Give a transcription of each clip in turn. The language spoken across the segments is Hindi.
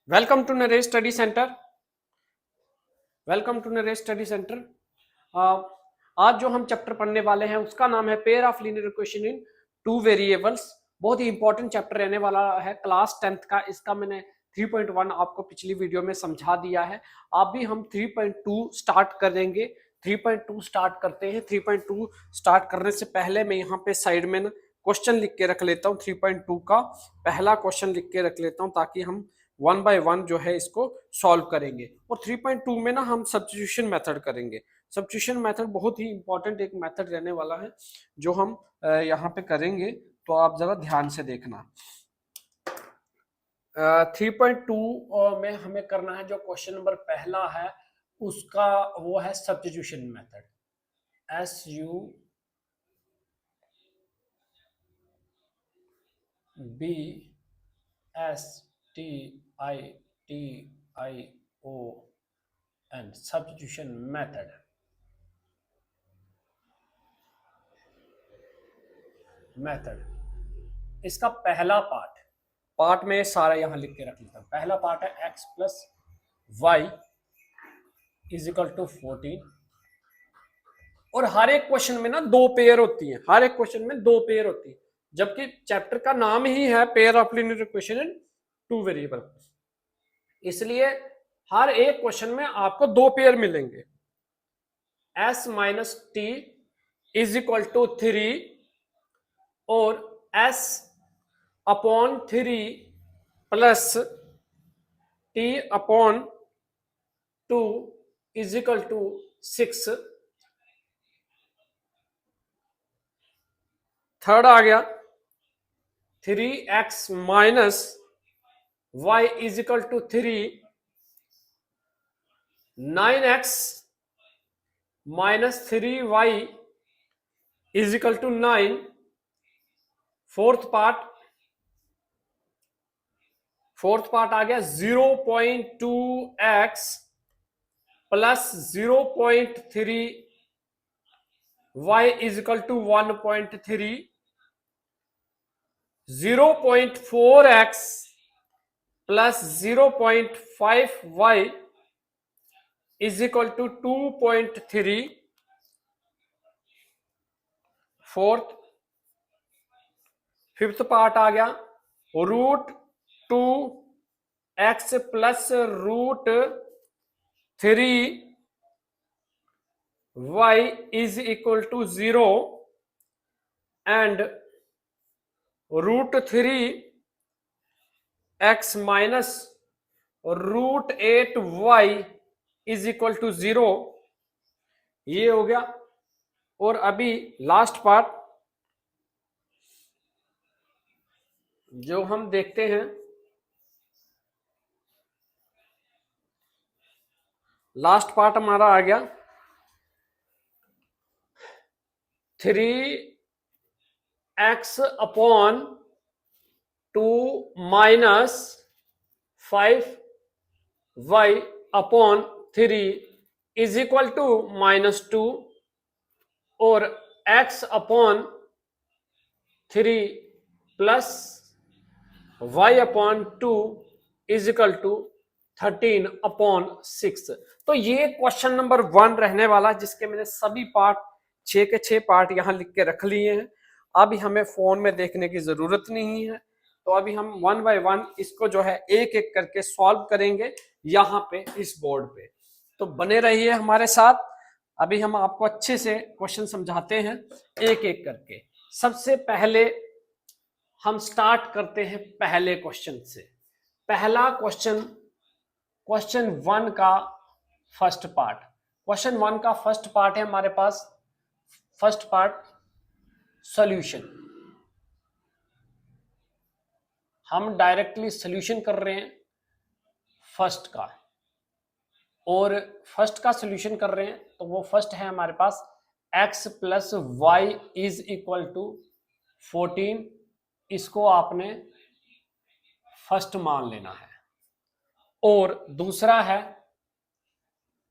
Welcome to Naresh study centre. Welcome to Naresh study centre. आज जो हम चैप्टर पढ़ने वाले हैं उसका नाम है pair of linear equation in two variables. बहुत ही इंपॉर्टेंट चैप्टर रहने वाला है क्लास 10th का। इसका मैंने 3.1 आपको पिछली वीडियो में समझा दिया है। अब भी हम 3.2 स्टार्ट करेंगे। 3.2 स्टार्ट करते हैं। 3.2 स्टार्ट करने से पहले मैं यहाँ पे साइड में ना क्वेश्चन लिख के रख लेता हूँ। 3.2 का पहला क्वेश्चन लिख के रख लेता हूँ ताकि हम वन बाय वन जो है इसको सॉल्व करेंगे। और 3.2 में ना हम सब्स्टिट्यूशन मेथड करेंगे। सब्स्टिट्यूशन मेथड बहुत ही इंपॉर्टेंट एक मेथड रहने वाला है जो हम यहाँ पे करेंगे, तो आप जरा ध्यान से देखना। 3.2 में हमें करना है, जो क्वेश्चन नंबर पहला है उसका वो है substitution method. SUBSTITION substitution method इसका पहला पार्ट में सारा यहां लिख के रख लेता हूं। पहला पार्ट है x plus y is equal to 14। और हर एक क्वेश्चन में ना दो पेयर होती है, हर एक क्वेश्चन में दो पेयर होती है, जबकि चैप्टर का नाम ही है pair of linear equation in two variable. इसलिए हर एक क्वेश्चन में आपको दो पेयर मिलेंगे। s minus T is equal to 3 और s upon 3 plus t upon 2 is equal to 6। Third आ गया 3x minus Y is equal to 3, 9x minus 3y is equal to 9। Fourth part आ गया 0.2x plus 0.3y is equal to 1.3, 0.4x plus 0.5y is equal to 2.3। Fifth part आ गया √2x plus √3y is equal to 0 and √3x minus √8y is equal to 0। ये हो गया। और अभी लास्ट पार्ट जो हम देखते हैं, लास्ट पार्ट हमारा आ गया 3x upon 2 minus 5y upon 3 is equal to -2 और x upon 3 plus y upon 2 is equal to 13 upon 6। तो ये क्वेश्चन नंबर 1 रहने वाला, जिसके मैंने सभी पार्ट 6 के 6 पार्ट यहां लिख के रख लिए हैं। अभी हमें फोन में देखने की जरूरत नहीं है, तो अभी हम वन बाय वन इसको जो है एक एक करके सॉल्व करेंगे यहाँ पे इस बोर्ड पे। तो बने रहिए हमारे साथ। अभी हम आपको अच्छे से क्वेश्चन समझाते हैं एक एक करके। सबसे पहले हम स्टार्ट करते हैं पहले क्वेश्चन से। पहला क्वेश्चन 1 का फर्स्ट पार्ट। क्वेश्चन 1 का फर्स्ट पार्ट है हमारे पास। First part solution. हम डायरेक्टली सॉल्यूशन कर रहे हैं फर्स्ट का, और फर्स्ट का सॉल्यूशन कर रहे हैं तो वो फर्स्ट है हमारे पास x plus y is equal to 14। इसको आपने फर्स्ट मान लेना है। और दूसरा है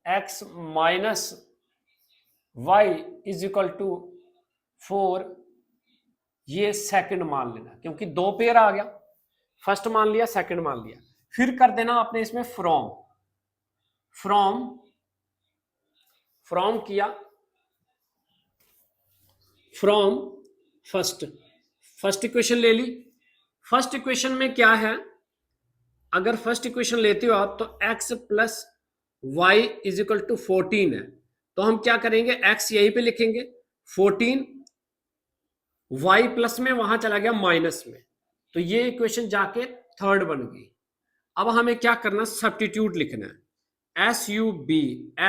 x minus Y is equal to 4, ये सेकंड मान लेना, क्योंकि दो पेयर आ गया। फर्स्ट मान लिया, सेकंड मान लिया। फिर कर देना आपने इसमें फ्रॉम, फ्रॉम फ्रॉम किया, फ्रॉम फर्स्ट इक्वेशन ले ली। फर्स्ट इक्वेशन में क्या है, अगर फर्स्ट इक्वेशन लेते हो आप तो x plus y is equal to 14 है, तो हम क्या करेंगे, x यहीं पे लिखेंगे 14, y प्लस में वहां चला गया माइनस में, तो ये इक्वेशन जाके थर्ड बन गई। अब हमें क्या करना, सब्स्टिट्यूट लिखना है, SUBSTITUTING,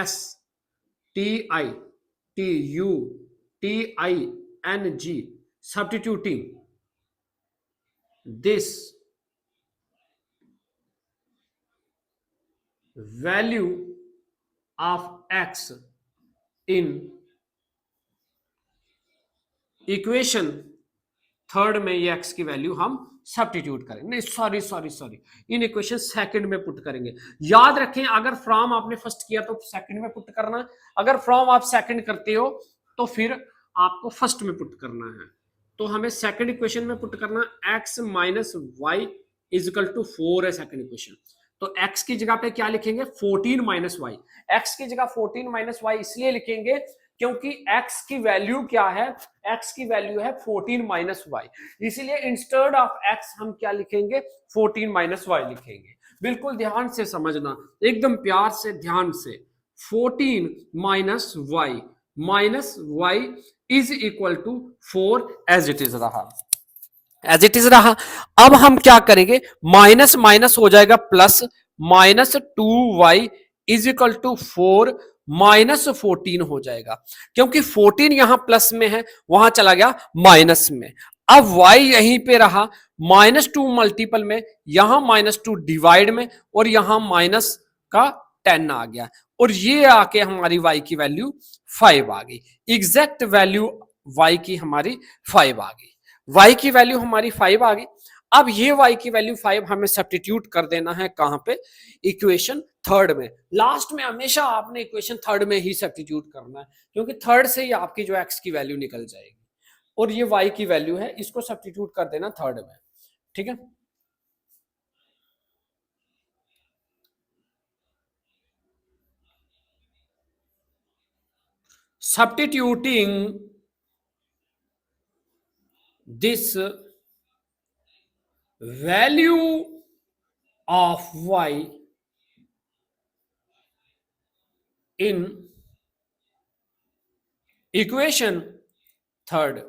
substituting this value of x in equation third में, ये x की वैल्यू हम सब्स्टिट्यूट करेंगे, नहीं सॉरी इन इक्वेशन सेकंड में पुट करेंगे। याद रखें, अगर फ्रॉम आपने फर्स्ट किया तो सेकंड में पुट करना, अगर फ्रॉम आप सेकंड करते हो तो फिर आपको फर्स्ट में पुट करना है। तो हमें सेकंड इक्वेशन में पुट करना, x minus Y is equal to 4 है सेकंड इक्वेशन। तो x की जगह पे क्या लिखेंगे, 14 माइनस वाई। x की जगह 14 माइनस वाई इसलिए लिखेंगे क्योंकि x की वैल्यू क्या है, x की वैल्यू है 14 माइनस वाई, इसीलिए इंस्टेड ऑफ x हम क्या लिखेंगे, 14 माइनस वाई लिखेंगे। बिल्कुल ध्यान से समझना, एकदम प्यार से ध्यान से, 14 minus Y is equal to 4 as it is रहा, अब हम क्या करेंगे, माइनस माइनस हो जाएगा plus, minus 2y is equal to 4 minus 14 हो जाएगा, क्योंकि 14 यहां प्लस में है, वहां चला गया माइनस में। अब y यहीं पे रहा, -2 मल्टीपल में, यहां -2 डिवाइड में, और यहां माइनस का 10 आ गया, और ये आके हमारी y की वैल्यू 5 आ गई। एग्जैक्ट वैल्यू y की हमारी 5 आ गई, y की वैल्यू हमारी 5 आ गई। अब ये y की वैल्यू 5 हमें सब्स्टिट्यूट कर देना है, कहां पे, इक्वेशन थर्ड में। लास्ट में हमेशा आपने इक्वेशन थर्ड में ही सब्स्टिट्यूट करना है, क्योंकि थर्ड से ही आपकी जो x की वैल्यू निकल जाएगी, और ये y की वैल्यू है, इसको सब्स्टिट्यूट कर देना थर्ड में, ठीक है। Substituting this value of y in equation third,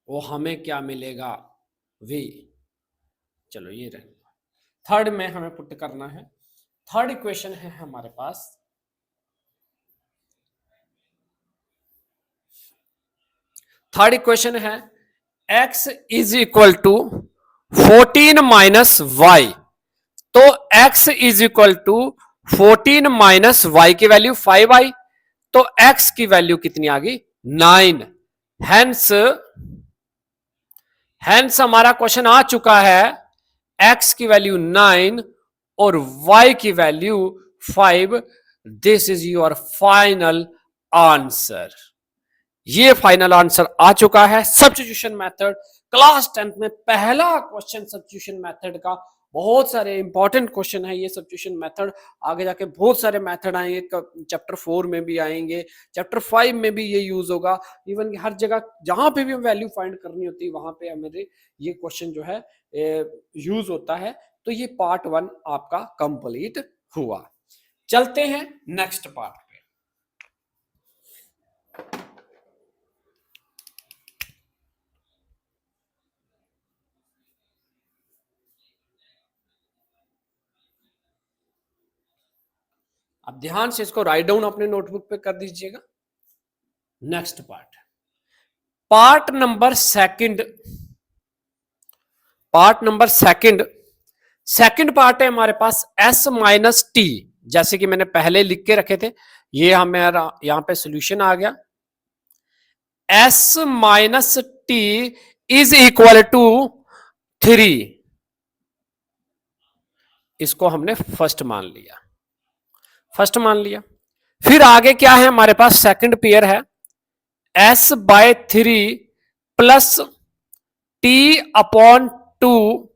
वो हमें क्या मिलेगा, v। चलो ये रहे, थर्ड में हमें पुट करना है। थर्ड इक्वेशन है हमारे पास, थर्ड इक्वेशन है x is equal to 14 minus y, तो x is equal to 14 minus y की वैल्यू 5 आई, तो x की वैल्यू कितनी आ गई, 9। हैंस हमारा क्वेश्चन आ चुका है, x की वैल्यू 9 और y की value 5। This is your final answer, ये फाइनल आंसर आ चुका है। सब्स्टिट्यूशन मेथड, क्लास 10th में पहला क्वेश्चन सब्स्टिट्यूशन मेथड का, बहुत सारे इंपॉर्टेंट क्वेश्चन है ये सब्स्टिट्यूशन मेथड। आगे जाके बहुत सारे मेथड आएंगे, चैप्टर 4 में भी आएंगे, चैप्टर 5 में भी ये यूज होगा। इवन हर जगह जहां पे भी वैल्यू फाइंड करनी होती है वहां पे हमें ये क्वेश्चन जो है यूज होता है। तो ये पार्ट 1 आपका कंप्लीट हुआ। चलते हैं नेक्स्ट पार्ट पे। अब ध्यान से इसको राइट डाउन अपने नोटबुक पे कर दीजिएगा। Next part number second, second part है हमारे पास s माइनस टी, जैसे कि मैंने पहले लिख के रखे थे, ये हमारा यहां पे सॉल्यूशन आ गया। s minus T is equal to 3, इसको हमने फर्स्ट मान लिया। फिर आगे क्या है हमारे पास, सेकंड पेयर है s by 3 plus t upon 2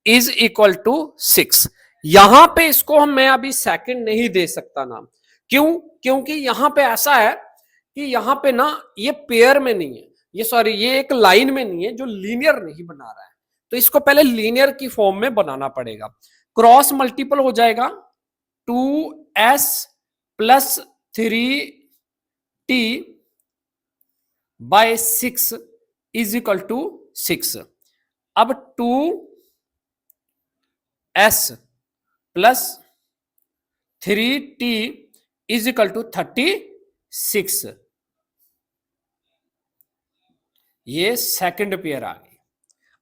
is equal to 6। यहां पे इसको मैं अभी सेकंड नहीं दे सकता नाम। क्यों? क्योंकि यहां पे ऐसा है कि यहां पे ना ये पेयर में नहीं है, ये सॉरी ये एक लाइन में नहीं है, जो लीनियर नहीं बना रहा है, तो इसको पहले लीनियर की फॉर्म में बनाना पड़ेगा। क्रॉस मल्टीपल हो जाएगा 2s plus 3t by 6 is equal to 6। अब 2s plus 3t is equal to 36। ये सेकंड पेयर आ गई।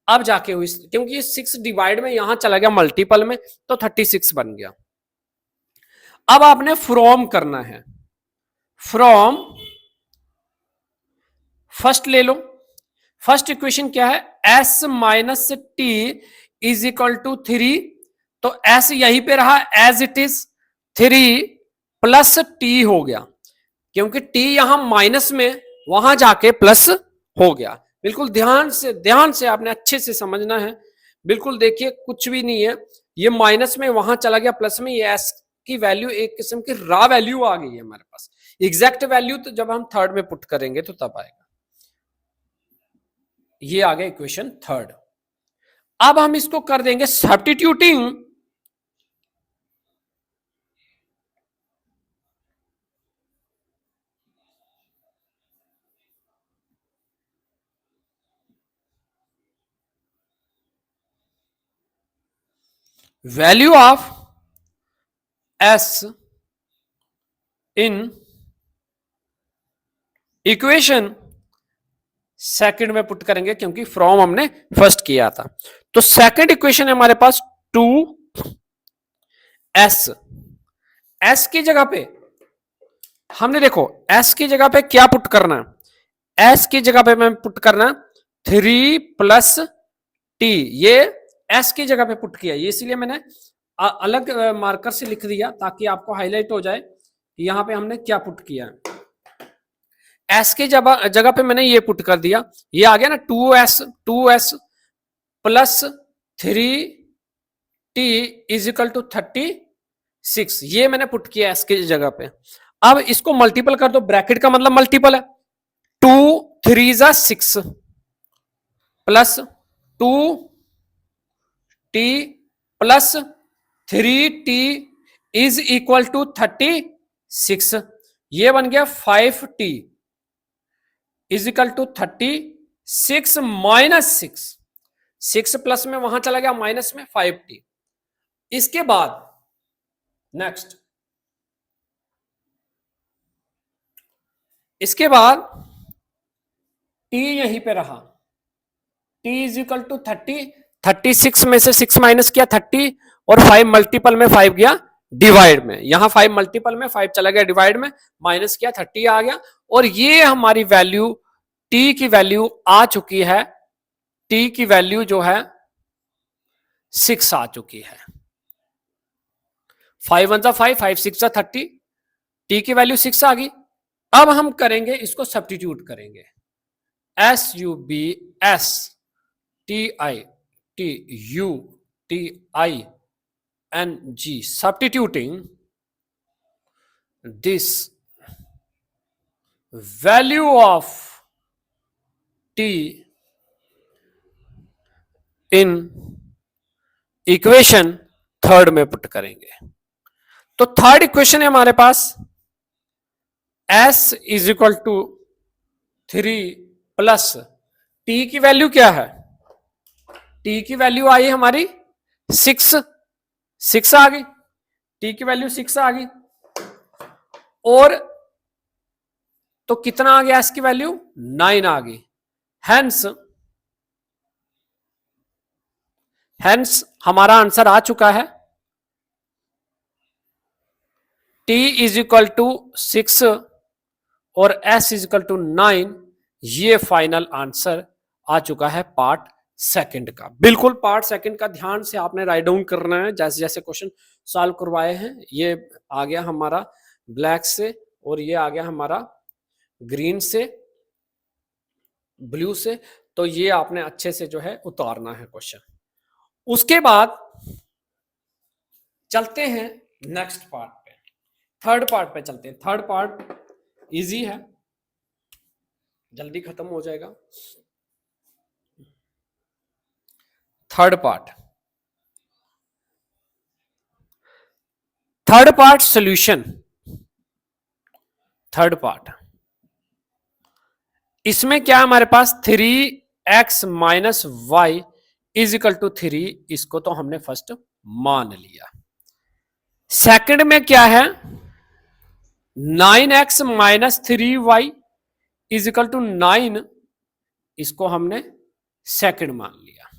अब जाके हुई, क्योंकि 6 डिवाइड में यहां चला गया मल्टीपल में, तो 36 बन गया। अब आपने फ्रॉम करना है। फ्रॉम फर्स्ट ले लो। फर्स्ट इक्वेशन क्या है? s minus T is equal to 3, तो s यहीं पे रहा as it is, 3 plus t हो गया, क्योंकि t यहां माइनस में, वहां जाके प्लस हो गया। बिल्कुल ध्यान से आपने अच्छे से समझना है। बिल्कुल देखिए, कुछ भी नहीं है, ये माइनस में वहां चला गया प्लस में, ये s की वैल्यू एक किस्म की रॉ वैल्यू आ गई है हमारे पास। एग्जैक्ट वैल्यू तो जब हम थर्ड में पुट करेंगे तो तब आएगा। ये आ गया इक्वेशन थर्ड। अब हम इसको कर देंगे substituting. Value of s in equation second में पुट करेंगे, क्योंकि फ्रॉम हमने फर्स्ट किया था। तो सेकंड इक्वेशन है हमारे पास 2s। s की जगह पे हमने देखो, s की जगह पे क्या पुट करना है? s की जगह पे मैं पुट करना 3 प्लस टी, ये s की जगह पे पुट किया, ये इसलिए मैंने अलग मार्कर से लिख दिया ताकि आपको हाईलाइट हो जाए कि यहां पे हमने क्या पुट किया है। s की जगह पे मैंने ये पुट कर दिया, ये आ गया ना 2s plus 3t is equal to 36, ये मैंने पुट किया s की जगह पे। अब इसको मल्टीपल कर दो, ब्रैकेट का मतलब मल्टीपल है, 2 3 जा 6 plus 2t plus 3t is equal to 36, ये बन गया 5t is equal to 36 minus 6 plus में वहां चला गया माइनस में 5t। इसके बाद नेक्स्ट, इसके बाद t यहीं पे रहा, t इज इक्वल टू 36 में से 6 माइनस किया 30, और 5 मल्टीपल में 5 गया डिवाइड में, यहां 5 मल्टीपल में 5 चला गया डिवाइड में, माइनस किया 30 आ गया, और ये हमारी वैल्यू t की वैल्यू आ चुकी है, t की वैल्यू जो है 6 आ चुकी है। 5 1 5, 5 6 30, t की वैल्यू 6 आ गई। अब हम करेंगे इसको सब्स्टिट्यूट करेंगे, SUBSTITUTING, substituting this value of t in equation third में पुट करेंगे। तो थर्ड इक्वेशन है हमारे पास s is equal to 3 plus t की वैल्यू क्या है? t की वैल्यू आई हमारी 6 आ गई, t की वैल्यू 6 आ गई, और तो कितना आ गया s की वैल्यू? 9 आ गई। हेंस हमारा आंसर आ चुका है, t इज इक्वल टू 6 और s इज इक्वल टू 9, ये फाइनल आंसर आ चुका है पार्ट सेकंड का। बिल्कुल पार्ट सेकंड का ध्यान से आपने राइट डाउन करना है, जैसे जैसे क्वेश्चन सॉल्व करवाए हैं। ये आ गया हमारा ब्लैक से, और ये आ गया हमारा ग्रीन से, ब्लू से, तो ये आपने अच्छे से जो है उतारना है क्वेश्चन। उसके बाद चलते हैं नेक्स्ट पार्ट पे, थर्ड पार्ट पे चलते हैं। थर्ड पार्ट इजी है, जल्दी खत्म हो जाएगा। Third part solution. Third part इसमें क्या हमारे पास 3x minus Y is equal to 3, इसको तो हमने फर्स्ट मान लिया। सेकंड में क्या है 9x minus 3y is equal to 9, इसको हमने सेकंड मान लिया।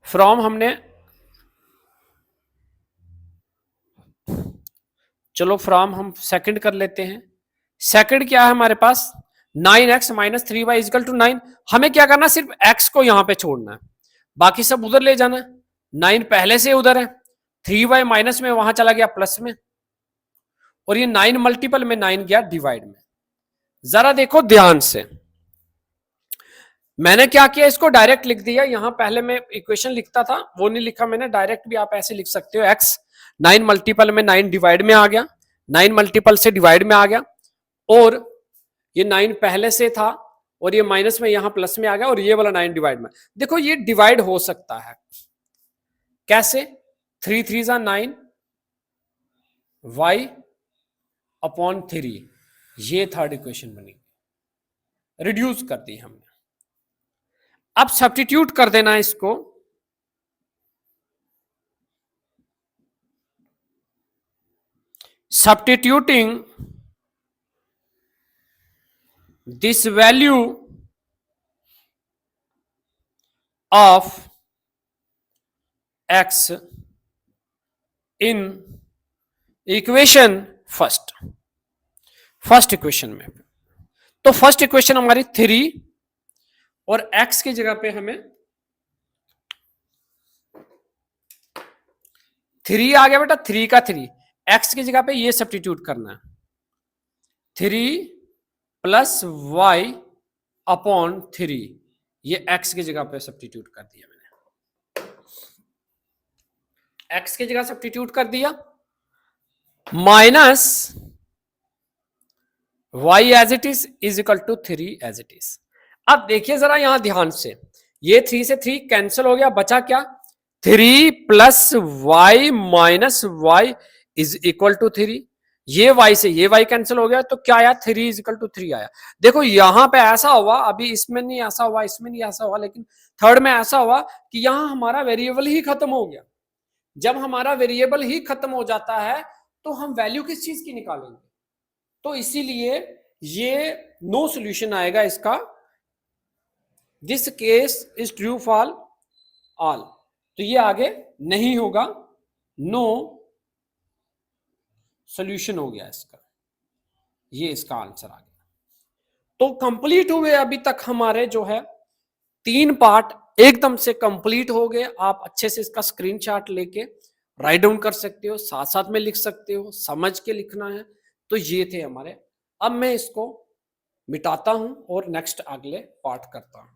फ्रॉम हमने, चलो फ्रॉम हम सेकंड कर लेते हैं। सेकंड क्या है हमारे पास 9x minus 3y is equal to 9। हमें क्या करना, सिर्फ x को यहां पे छोड़ना है, बाकी सब उधर ले जाना है। 9 पहले से उधर है, 3y माइनस में वहां चला गया प्लस में, और ये 9 मल्टीपल में 9 गया डिवाइड में। जरा देखो ध्यान से, मैंने क्या किया, इसको डायरेक्ट लिख दिया। यहां पहले मैं इक्वेशन लिखता था, वो नहीं लिखा मैंने, डायरेक्ट भी आप ऐसे लिख सकते हो। x 9 मल्टीपल में 9 डिवाइड में आ गया, 9 मल्टीपल से डिवाइड में आ गया, और ये 9 पहले से था, और ये माइनस में यहां प्लस में आ गया, और ये वाला 9 डिवाइड में। देखो ये डिवाइड हो सकता है कैसे, 3 3 जा 9 y अपॉन 3, ये थर्ड इक्वेशन बनी, रिड्यूस कर दी हमने। अब सब्स्टिट्यूट कर देना इसको, substituting this value of x in equation first equation में। तो फर्स्ट इक्वेशन हमारी 3, और x की जगह पे हमें 3 आ गया बेटा, 3 का 3, x की जगह पे ये सब्स्टिट्यूट करना है, 3 प्लस वाई अपॉन 3, ये x की जगह पे सब्स्टिट्यूट कर दिया मैंने, x की जगह सब्स्टिट्यूट कर दिया, minus y as it is equal to 3 as it is. अब देखिए जरा यहां ध्यान से, ये 3 से 3 कैंसिल हो गया, बचा क्या 3 plus y minus Y is equal to 3। ये y से ये y कैंसिल हो गया, तो क्या आया 3 इज इक्वल टू 3 आया। देखो यहां पे ऐसा हुआ, अभी इसमें नहीं ऐसा हुआ, इसमें नहीं ऐसा हुआ, लेकिन थर्ड में ऐसा हुआ कि यहां हमारा वेरिएबल ही खत्म हो गया। जब हमारा वेरिएबल ही खत्म हो जाता है तो हम वैल्यू किस चीज की निकालेंगे, तो इसीलिए ये नो सॉल्यूशन आएगा इसका, this case is true for all, तो ये आगे नहीं होगा, नो सॉल्यूशन हो गया इसका, ये इसका आंसर आ गया। तो कंप्लीट हुए अभी तक हमारे जो है 3 पार्ट एकदम से कंप्लीट हो गए। आप अच्छे से इसका स्क्रीनशॉट लेके राइट डाउन कर सकते हो, साथ साथ में लिख सकते हो, समझ के लिखना है। तो ये थे हमारे, अब मैं इसको मिटाता हूं और नेक्स्ट अगले पार्ट करता हूं।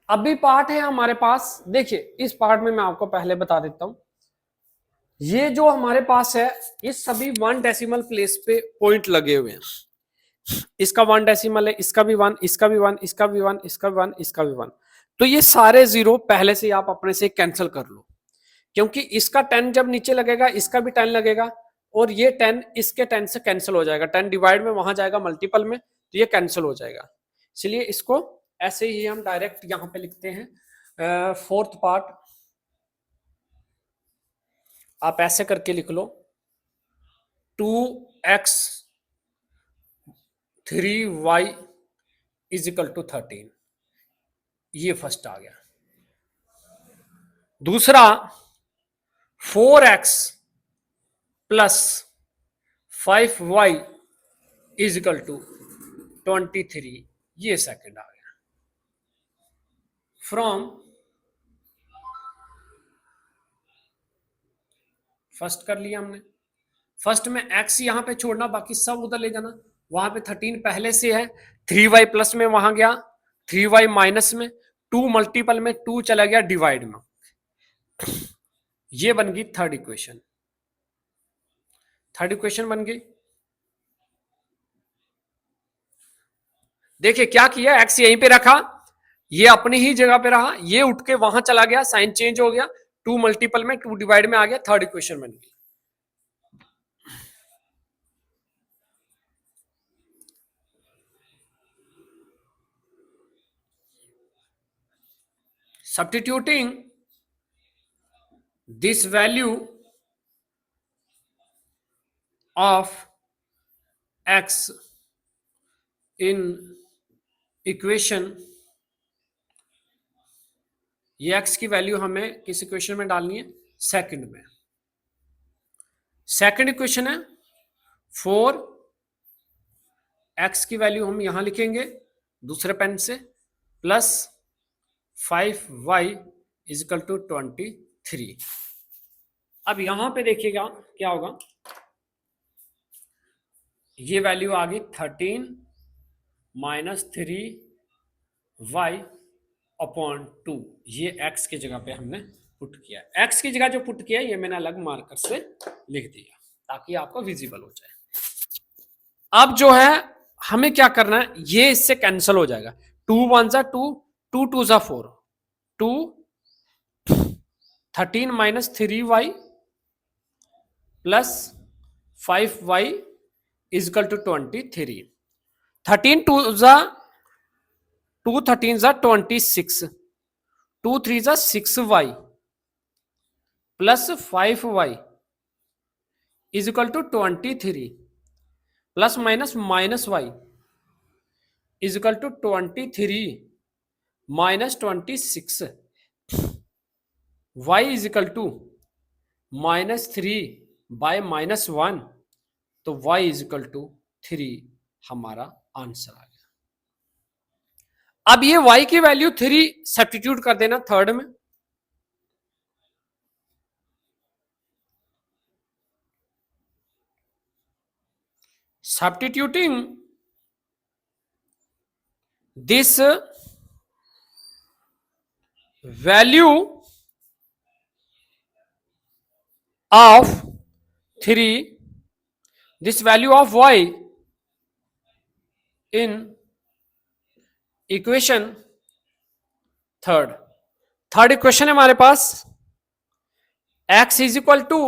अभी पार्ट है हमारे पास, देखिए इस पार्ट में मैं आपको पहले बता देता हूं, ये जो हमारे पास है ये सभी 1 डेसिमल प्लेस पे पॉइंट लगे हुए हैं। इसका 1 डेसिमल है, इसका भी 1, इसका भी 1, इसका भी 1, इसका भी 1, इसका भी 1। तो ये सारे जीरो पहले से आप अपने से कैंसिल कर लो, क्योंकि इसका 10 जब नीचे लगेगा इसका भी 10 लगेगा, और ये 10 इसके 10 से कैंसिल हो जाएगा, 10 डिवाइड में वहां जाएगा मल्टीपल में, तो ये कैंसिल हो जाएगा। इसलिए इसको ऐसे ही हम डायरेक्ट यहां पे लिखते हैं। फोर्थ पार्ट आप ऐसे करके लिख लो, 2x 3y is equal to 13। ये फर्स्ट आ गया। दूसरा 4x plus 5y is equal to 23, ये सेकंड आ गया। फ्रॉम फर्स्ट कर लिया हमने, फर्स्ट में x यहां पे छोड़ना, बाकी सब उधर ले जाना। वहां पे 13 पहले से है, 3y प्लस में वहां गया, 3y माइनस में, 2 मल्टीपल में, 2 चला गया डिवाइड में। ये बन गई थर्ड इक्वेशन। थर्ड इक्वेशन बन गई। देखिए क्या किया, x यहीं पे रखा, ये अपनी ही जगह पे रहा, ये उठ के वहां चला गया, साइन चेंज हो गया, 2 मल्टीपल में 2 डिवाइड में आ गया, थर्ड इक्वेशन बन गई। Substituting this value of x in equation, ये x की वैल्यू हमें किस इक्वेशन में डालनी है, सेकंड में। सेकंड इक्वेशन है 4, x की वैल्यू हम यहां लिखेंगे दूसरे पेन से, plus 5y is equal to 23। अब यहां पे देखिएगा क्या होगा, ये वैल्यू आ गई 13 माइनस 3y अपॉन 2, ये x की जगह पे हमने पुट किया। x की जगह जो पुट किया ये मैंने अलग मार्कर से लिख दिया ताकि आपको विजिबल हो जाए। अब जो है हमें क्या करना है, ये इससे कैंसिल हो जाएगा, 2 1 जा 2, 2 2 जा 4, 2 13 minus 3y plus 5y is equal to 23। 13 2 जा 2, 13 जा 26, 2 3 जा 6y plus 5y is equal to 23, plus minus minus y is equal to 23 minus 26, y is equal to -3 by -1, तो y इज इक्वल टू 3 हमारा आंसर आ गया। अब ये y की वैल्यू 3 सब्स्टिट्यूट कर देना थर्ड में, substituting this value of 3, this value of y in equation third equation है हमारे पास, x is equal to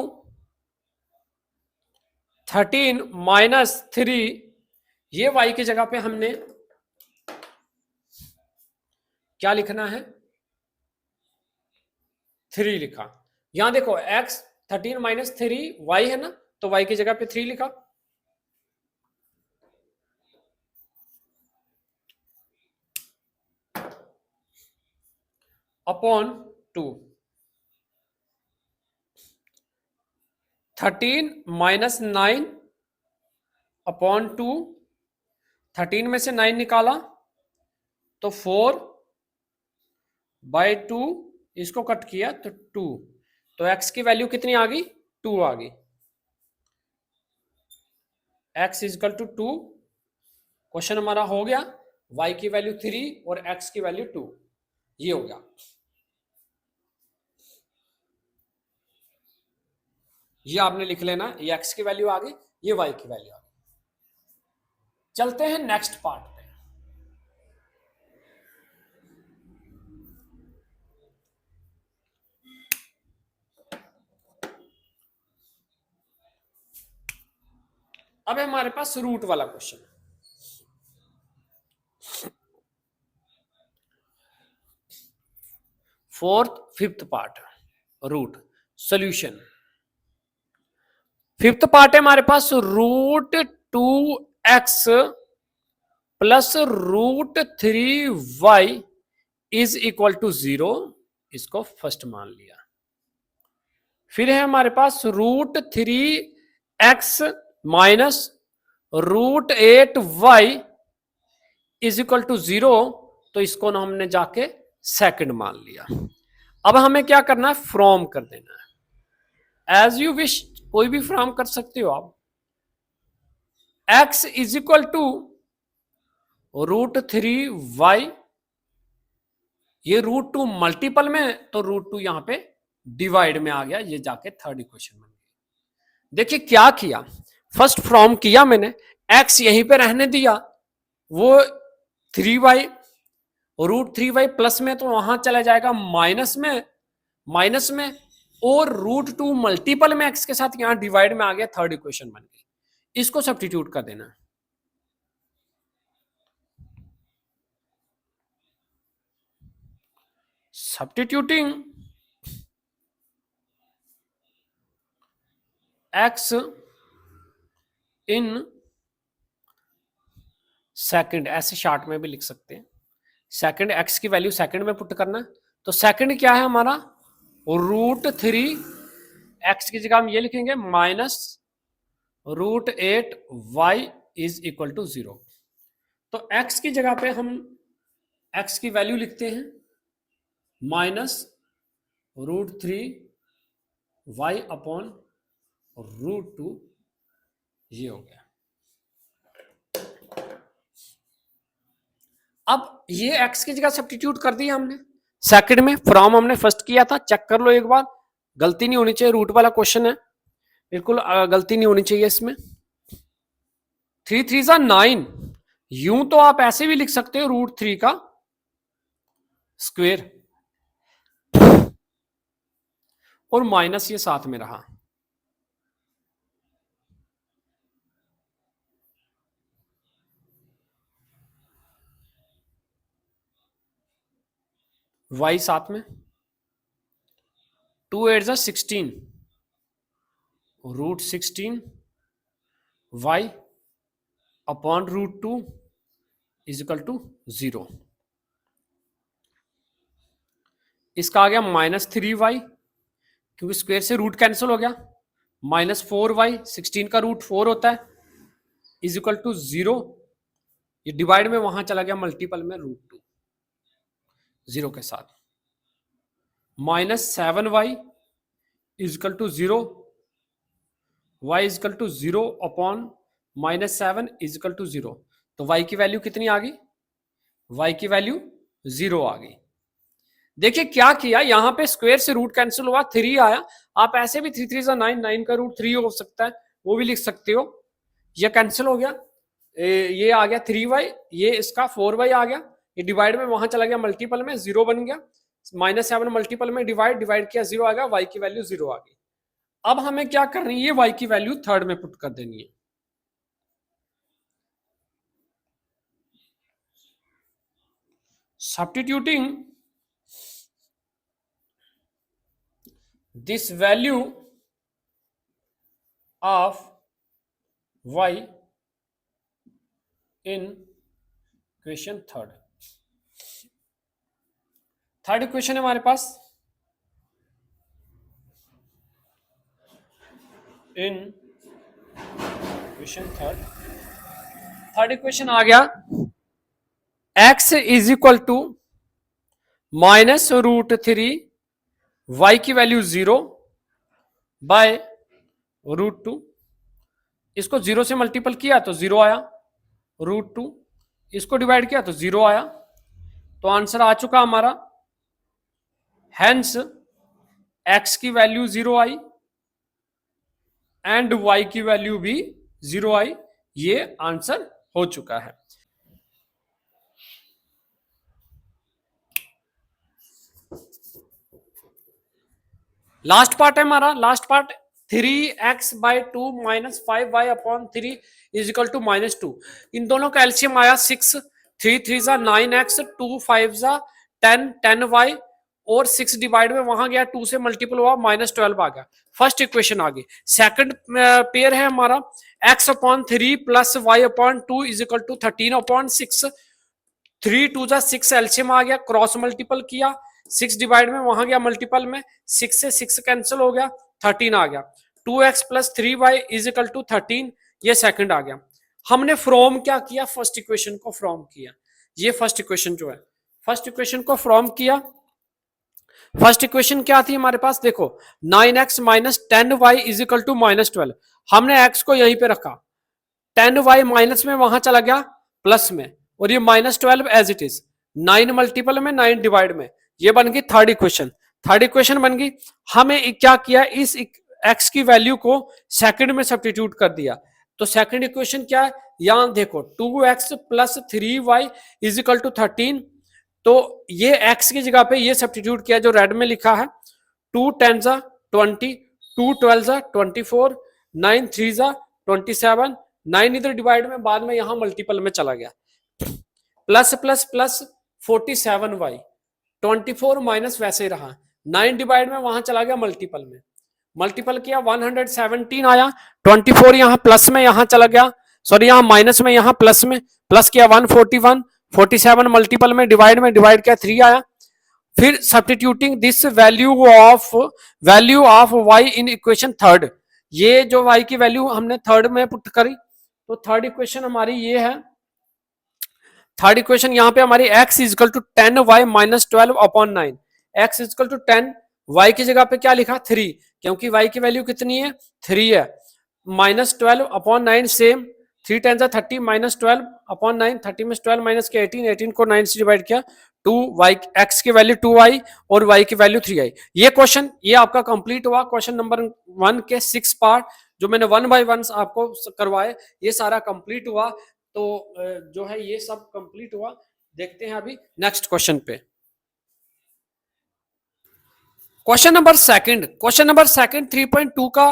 13 minus 3, ये y की जगह पे हमने क्या लिखना है, 3 लिखा। यहां देखो x 13 माइनस 3 y है ना, तो y की जगह पे 3 लिखा। अपॉन 2, 13 माइनस 9 अपॉन 2, 13 में से 9 निकाला तो 4 बाय 2, इसको कट किया तो 2, तो x की वैल्यू कितनी आ गई, 2 आ गई। x is equal to 2, question हमारा हो गया, y की वैल्यू 3 और x की वैल्यू 2, ये हो गया। ये आपने लिख लेना, ये x की वैल्यू आ गई, ये y की वैल्यू आ गई। चलते हैं नेक्स्ट पार्ट पे। अब हमारे पास रूट वाला question. Fourth fifth part, root solution. Fifth part है हमारे पास root 2x plus root 3y is equal to 0, इसको फर्स्ट मान लिया। फिर है हमारे पास root 3x minus root 8y is equal to 0, तो इसको ना हमने जाके सेकंड मान लिया। अब हमें क्या करना है, फ्रॉम कर देना है। एज यू विश, कोई भी फ्रॉम कर सकते हो आप। x is equal to root 3y, ये रूट 2 मल्टीपल में, तो रूट 2 यहां पे डिवाइड में आ गया, ये जाके थर्ड इक्वेशन बन गई। देखिए क्या किया, फर्स्ट फ्रॉम किया मैंने, x यहीं पे रहने दिया, वो 3y रूट 3y प्लस में, तो वहां चला जाएगा माइनस में, और रूट 2 मल्टीपल में x के साथ यहां डिवाइड में आ गया, थर्ड इक्वेशन बन गई। इसको सब्स्टिट्यूट कर देना। सब्स्टिट्यूटिंग x इन सेकंड, ऐसे शार्ट में भी लिख सकते हैं। सेकंड, x की वैल्यू सेकंड में पुट करना है, तो सेकंड क्या है हमारा, रूट 3, x की जगह हम ये लिखेंगे minus root 8y is equal to 0। तो x की जगह पे हम x की वैल्यू लिखते हैं minus root 3y upon root 2, ये हो गया। अब ये x की जगह सब्स्टिट्यूट कर दिया हमने सेकंड में, फ्रॉम हमने फर्स्ट किया था, चेक कर लो एक बार, गलती नहीं होनी चाहिए, रूट वाला क्वेश्चन है, बिल्कुल गलती नहीं होनी चाहिए इसमें। 3 3 9, यूं तो आप ऐसे भी लिख सकते हो रूट 3 का स्क्वायर, और माइनस ये साथ में रहा, y साथ में, 2 8 16 root 16 y upon root 2 is equal to 0। इसका आ गया माइनस 3y, क्योंकि स्क्वायर से रूट कैंसिल हो गया, माइनस 4y, 16 का रूट 4 होता है, इज इक्वल टू 0। ये डिवाइड में वहां चला गया मल्टीपल में, रूट 2 0 के साथ, minus 7y is equal to 0, y is equal to 0 upon minus 7 is equal to 0। तो y की वैल्यू कितनी आ गई, y की वैल्यू 0 आ गई। देखिए क्या किया, यहां पे स्क्वायर से रूट कैंसिल हुआ, 3 आया, आप ऐसे भी 3 3 9, 9 का रूट 3 हो सकता है, वो भी लिख सकते हो। ये कैंसिल हो गया, ये आ गया 3y, ये इसका 4y आ गया, ये डिवाइड में वहां चला गया मल्टीपल में, 0 बन गया, माइनस 7 मल्टीपल में डिवाइड किया, 0 आ गया, y की वैल्यू 0 आ गई। अब हमें क्या करनी है, y की वैल्यू थर्ड में पुट कर देनी है। Substituting this value of y in equation third equation है हमारे पास, इन इक्वेशन थर्ड इक्वेशन आ गया, x is equal to minus root 3, y की वैल्यू 0 बाय रूट 2, इसको 0 से मल्टीपल किया तो 0 आया, रूट 2 इसको डिवाइड किया तो 0 आया, तो आंसर आ चुका हमारा। हेंस x की वैल्यू 0 आई एंड y की वैल्यू भी 0 आई, ये आंसर हो चुका है। लास्ट पार्ट है हमारा, last part 3x/2 -5y/3 is equal to -2। इन दोनों का एलसीएम आया 6, 3 3 जा 9x, 2 5 जा 10, 10y और 6 डिवाइड में वहां गया 2 से मल्टीपल हुआ -12 आ गया। फर्स्ट इक्वेशन आ गई। सेकंड पेयर है हमारा x/3 + y/2 is equal to 13/6। 3 2 जा 6 एलसीएम आ गया, क्रॉस मल्टीपल किया, 6 डिवाइड में वहां गया मल्टीपल में, 6 से 6 कैंसिल हो गया, 13 आ गया। 2x + 3y is equal to 13, ये सेकंड आ गया। हमने फ्रॉम क्या किया, फर्स्ट इक्वेशन को फ्रॉम किया। ये फर्स्ट इक्वेशन जो है, फर्स्ट इक्वेशन को फ्रॉम किया। फर्स्ट इक्वेशन क्या थी हमारे पास, देखो 9x - 10y is equal to -12। हमने x को यहीं पे रखा, 10y माइनस में वहां चला गया प्लस में, और ये -12 एज इट इज, 9 मल्टीपल में 9 डिवाइड में, ये बन गई थर्ड इक्वेशन। थर्ड इक्वेशन बन गई। हमें क्या किया, इस x की वैल्यू को सेकंड में सब्स्टिट्यूट कर दिया। तो सेकंड इक्वेशन क्या है, यहां देखो 2x + 3y is equal to 13। तो ये x की जगह पे ये सब्स्टिट्यूट किया जो रेड में लिखा है, 2 10 जा 20, 2 12 जा 24, 9 3 जा 27, 9 इधर डिवाइड में बाद में यहां मल्टीपल में चला गया, plus plus plus 47y, 24 minus वैसे ही रहा, 9 डिवाइड में वहां चला गया मल्टीपल में, मल्टीपल किया 117 आया, 24 यहां प्लस में यहां चला गया, सॉरी यहां माइनस में यहां प्लस में, प्लस किया 141, 47 मल्टीपल में डिवाइड किया 3 आया। फिर substituting this value of y in equation third, ये जो y की वैल्यू हमने थर्ड में पुट करी, तो थर्ड इक्वेशन हमारी ये है। थर्ड इक्वेशन यहाँ पे हमारी x is equal to 10y - 12/9, x is equal to 10, y की जगह पे क्या लिखा 3, क्योंकि y की वैल्यू कितनी है 3 है, -12/9 सेम, 3 10 जा 30 -12/9, 30 में 12 माइनस के 18, 18 को 9 से डिवाइड किया, 2y, x की वैल्यू 2y और y की वैल्यू 3i। ये क्वेश्चन ये आपका कंप्लीट हुआ। क्वेश्चन नंबर 1 के 6 पार्ट जो मैंने 1 बाय 1 आपको करवाए, ये सारा कंप्लीट हुआ। तो जो है ये सब कंप्लीट हुआ। देखते हैं अभी नेक्स्ट क्वेश्चन पे। क्वेश्चन नंबर सेकंड 3.2 का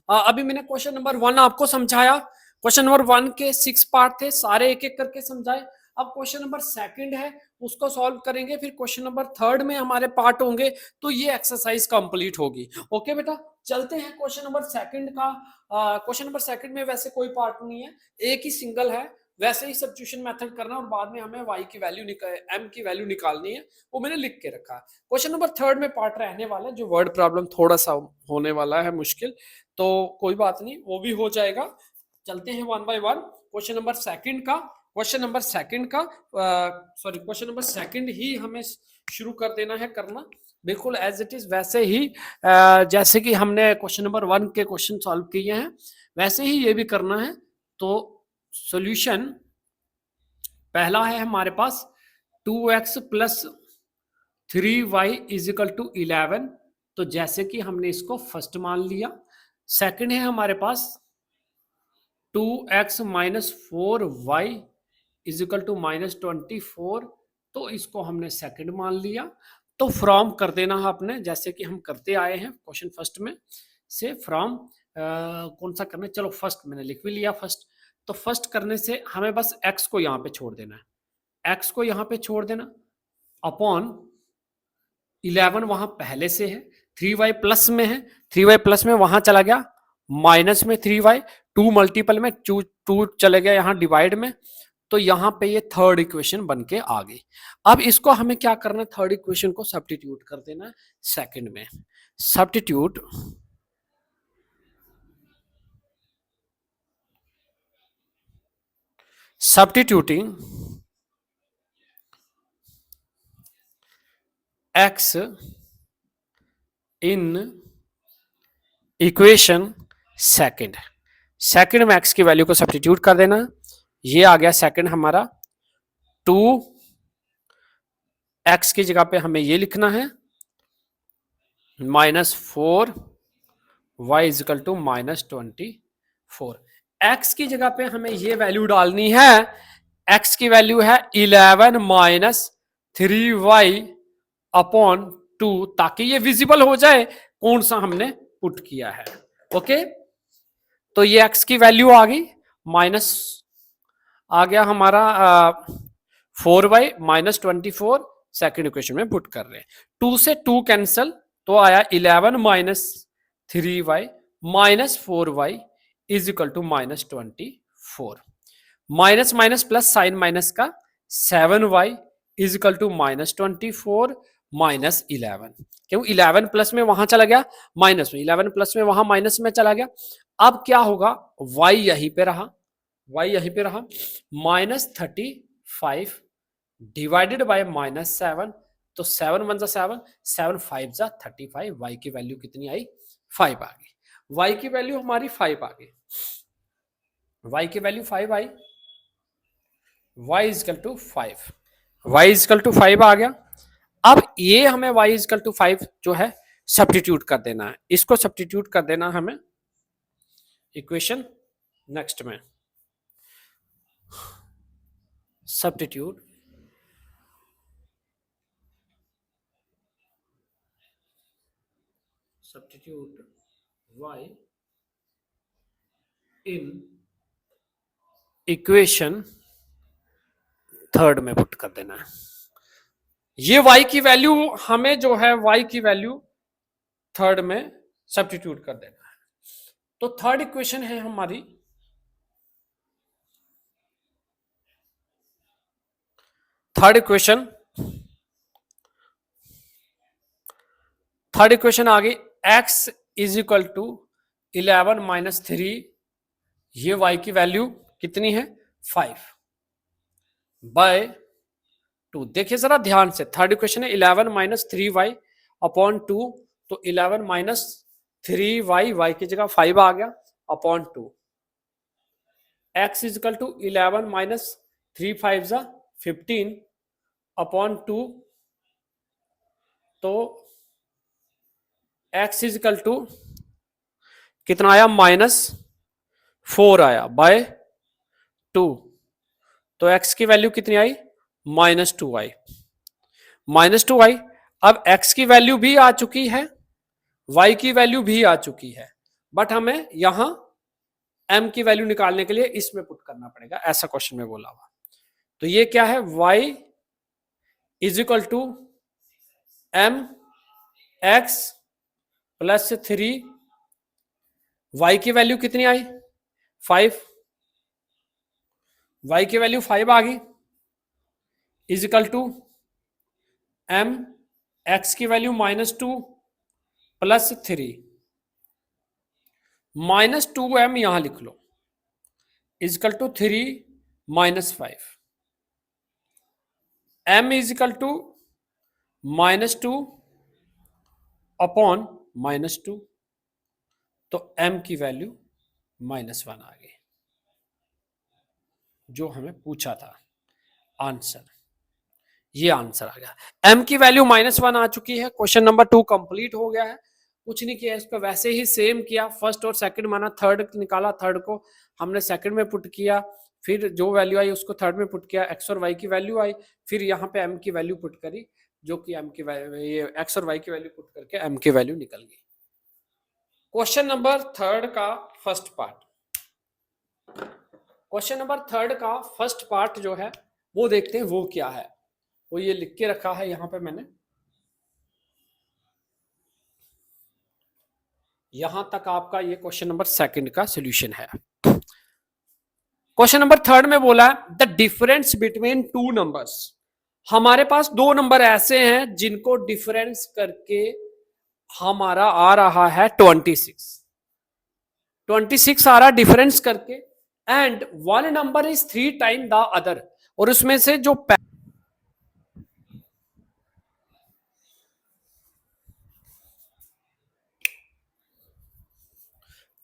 अभी मैंने क्वेश्चन नंबर 1 आपको समझाया। क्वेश्चन नंबर 1 के 6 पार्ट थे, सारे एक एक करके समझाए। अब क्वेश्चन नंबर सेकंड है, उसको सॉल्व करेंगे, फिर क्वेश्चन नंबर थर्ड में हमारे पार्ट होंगे, तो ये एक्सरसाइज कंप्लीट होगी। ओके बेटा, चलते हैं क्वेश्चन नंबर सेकंड का। क्वेश्चन नंबर सेकंड में वैसे कोई पार्ट नहीं है, एक ही सिंगल है, वैसे ही सब्स्टिट्यूशन मेथड करना और बाद में हमें y की वैल्यू m की वैल्यू निकालनी है, वो मैंने लिख के रखा। क्वेश्चन नंबर थर्ड में पार्ट रहने वाला है, जो वर्ड प्रॉब्लम थोड़ा सा होने वाला है मुश्किल, तो कोई बात नहीं, वो भी हो जाएगा। चलते हैं 1 बाय 1। क्वेश्चन नंबर सेकंड ही हमें शुरू कर देना है करना, बिल्कुल एज इट इज वैसे ही जैसे कि हमने क्वेश्चन नंबर 1 के क्वेश्चन सॉल्व किए हैं, वैसे ही ये भी करना है। तो सॉल्यूशन पहला है हमारे पास 2x + 3y is equal to 11, तो जैसे कि हमने इसको फर्स्ट मान लिया। सेकंड है हमारे पास 2x - 4y is equal to -24, तो इसको हमने सेकंड मान लिया। तो फ्रॉम कर देना है आपने, जैसे कि हम करते आए हैं क्वेश्चन फर्स्ट में से। फ्रॉम कौन सा करना है, चलो फर्स्ट मैंने लिख भी लिया फर्स्ट। तो फर्स्ट करने से हमें बस x को यहाँ पे छोड़ देना है, x को यहाँ पे छोड़ देना, अपॉन 11 वहां पहले से है, 3y प्लस में है, 3y प्लस में वहां चला गया, माइनस में 3y, 2 मल्टीपल में 2 चले गया यहाँ डिवाइड में, तो यहाँ पे ये थर्ड इक्वेशन बन के आ गई। अब इसको हमें क्या करना है, थर्ड इक्वेशन को सब्स्टिट्यूट कर देना है सेकंड में। Substituting x in equation second में x की वैल्यू को सब्स्टिट्यूट कर देना। ये आ गया सेकंड हमारा, 2x की जगह पे हमें ये लिखना है -4y is equal to -24। x की जगह पे हमें ये वैल्यू डालनी है, x की वैल्यू है 11 माइनस 3y अपॉन 2, ताकि ये विजिबल हो जाए कौन सा हमने पुट किया है। ओके, तो ये x की वैल्यू आ गई, माइनस आ गया हमारा 4y माइनस 24, सेकेंड इक्वेशन में पुट कर रहे हैं। 2 से 2 कैंसल, तो आया 11 minus 3y minus 4y is equal to minus 24। Minus minus plus sign minus का 7y is equal to minus 24 minus 11, क्यों 11 प्लस में वहां चला गया माइनस में, 11 प्लस में वहां माइनस में चला गया। अब क्या होगा, y यहीं पे रहा, y यहीं पे रहा, माइनस 35 डिवाइडेड बाय माइनस 7, तो 7 वन जा 7, 7 5 जा 35, y की वैल्यू कितनी आई, 5 आ गई। y की वैल्यू हमारी 5 आ गई, y की वैल्यू 5 आई, y is equal to 5, y is equal to 5 आ गया। अब ये हमें y इजकल टू 5 जो है सब्स्टिट्यूट कर देना है, इसको सब्स्टिट्यूट कर देना है हमें इक्वेशन नेक्स्ट में, substitute y in equation third में पुट कर देना है। ये y की वैल्यू हमें जो है y की वैल्यू थर्ड में सब्स्टिट्यूट कर देना है। तो थर्ड इक्वेशन है हमारी, थर्ड इक्वेशन आ गई, x is equal to 11 minus 3, ये y की वैल्यू कितनी है 5 बाय 2। देखिए जरा ध्यान से, थर्ड इक्वेशन है 11 माइनस 3y अपॉन 2, तो 11 माइनस 3y, y की जगह 5 आ गया upon 2, x is equal to 11 minus 3 5 जा 15 अपॉन 2, तो x इज इक्वल टू कितना आया, माइनस 4 आया बाय 2, तो x की वैल्यू कितनी आई, माइनस 2 आई, माइनस 2 आई। अब x की वैल्यू भी आ चुकी है, y की वैल्यू भी आ चुकी है, बट हमें यहां m की वैल्यू निकालने के लिए इसमें पुट करना पड़ेगा, ऐसा क्वेश्चन में बोला हुआ। तो ये क्या है, y is equal to m x plus 3, y की वैल्यू कितनी आई 5, y की वैल्यू 5 आ गई, is equal to m x की वैल्यू माइनस 2 प्लस 3, माइनस 2m यहां लिख लो, is equal to 3 minus 5, m is equal to minus 2 upon minus 2, तो m की वैल्यू -1 आ गई, जो हमें पूछा था आंसर, ये आंसर आ गया। m की वैल्यू -1 आ चुकी है, क्वेश्चन नंबर 2 कंप्लीट हो गया है, कुछ नहीं किया इसको, वैसे ही सेम किया, फर्स्ट और सेकंड माना, थर्ड निकाला, थर्ड को हमने सेकंड में पुट किया, फिर जो वैल्यू आई उसको थर्ड में पुट किया, x और y की वैल्यू आई, फिर यहाँ पे m की वैल्यू पुट करी, जो कि m की ये x और y की वैल्यू पुट करके m की वैल्यू निकल गई। क्वेश्चन नंबर थर्ड का first part, question number third का फर्स्ट पार्ट जो है वो देखते हैं, वो क्या है, वो ये लिख के रखा है यहां पे मैंने, यहां तक आपका ये क्वेश्चन नंबर सेकंड का सॉल्यूशन है। क्वेश्चन नंबर थर्ड में बोला है the difference between two numbers, हमारे पास दो नंबर ऐसे हैं जिनको डिफरेंस करके हमारा आ रहा है 26, 26 आ रहा डिफरेंस करके, and one number is 3 time the other, और उसमें से जो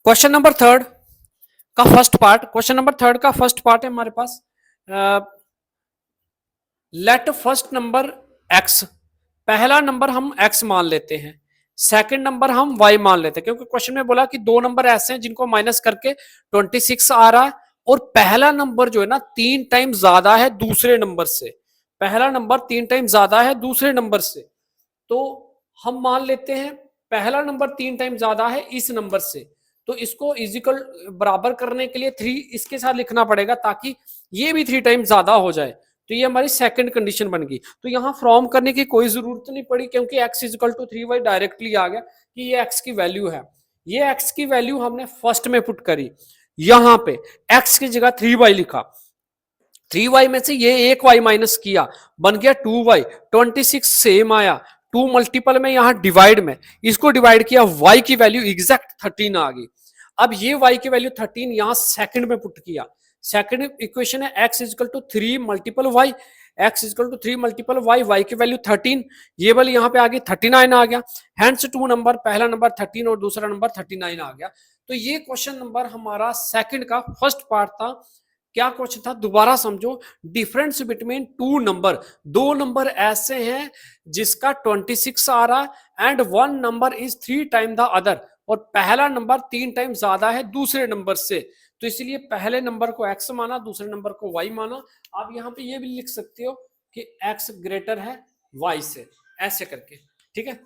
क्वेश्चन नंबर थर्ड का first part, question number third का फर्स्ट पार्ट है हमारे पास, लेट फर्स्ट नंबर x, पहला नंबर हम x मान लेते हैं, सेकंड नंबर हम y मान लेते हैं, क्योंकि क्वेश्चन में बोला कि दो नंबर ऐसे हैं जिनको माइनस करके 26 आ रहा है, और पहला नंबर जो है ना 3 टाइम ज्यादा है दूसरे नंबर से, पहला नंबर 3 टाइम ज्यादा है दूसरे नंबर से, तो हम मान लेते हैं पहला नंबर 3 टाइम ज्यादा है इस नंबर से, तो इसको इजिकल बराबर करने के लिए 3 इसके साथ लिखना पड़ेगा ताकि ये भी 3 टाइम ज्यादा हो जाए, तो ये हमारी सेकंड कंडीशन बन गई। तो यहां फ्रॉम करने की कोई जरूरत नहीं पड़ी, क्योंकि x is equal to 3y directly आ गया कि ये x की वैल्यू है। ये x की वैल्यू हमने फर्स्ट में पुट करी, यहां पे x की जगह 3y लिखा, 3y में से ये एक y माइनस किया, बन गया 2y, 26 सेम आया, 2 मल्टीपल में यहां डिवाइड में, इसको डिवाइड किया, y की वैल्यू एग्जैक्ट 13 आ गई। अब ये y की वैल्यू 13 यहां सेकंड में पुट किया, सेकंड इक्वेशन है x is equal to 3 multiple y, x is equal to 3 multiple y, y की वैल्यू 13, ये वाली यहां पे आ गई 39 आ गया, हैंड्स टू नंबर, पहला नंबर 13 और दूसरा नंबर 39 आ गया। तो ये क्वेश्चन नंबर हमारा सेकंड का फर्स्ट पार्ट था। क्या क्वेश्चन था दोबारा समझो, डिफरेंस बिटवीन टू नंबर, दो नंबर ऐसे हैं जिसका 26 आ रहा है and one number is 3 time the other, और पहला नंबर 3 टाइम ज्यादा है दूसरे नंबर से, तो इसलिए पहले नंबर को x माना, दूसरे नंबर को y माना। आप यहां पे ये भी लिख सकते हो कि x ग्रेटर है y से, ऐसे करके, ठीक है।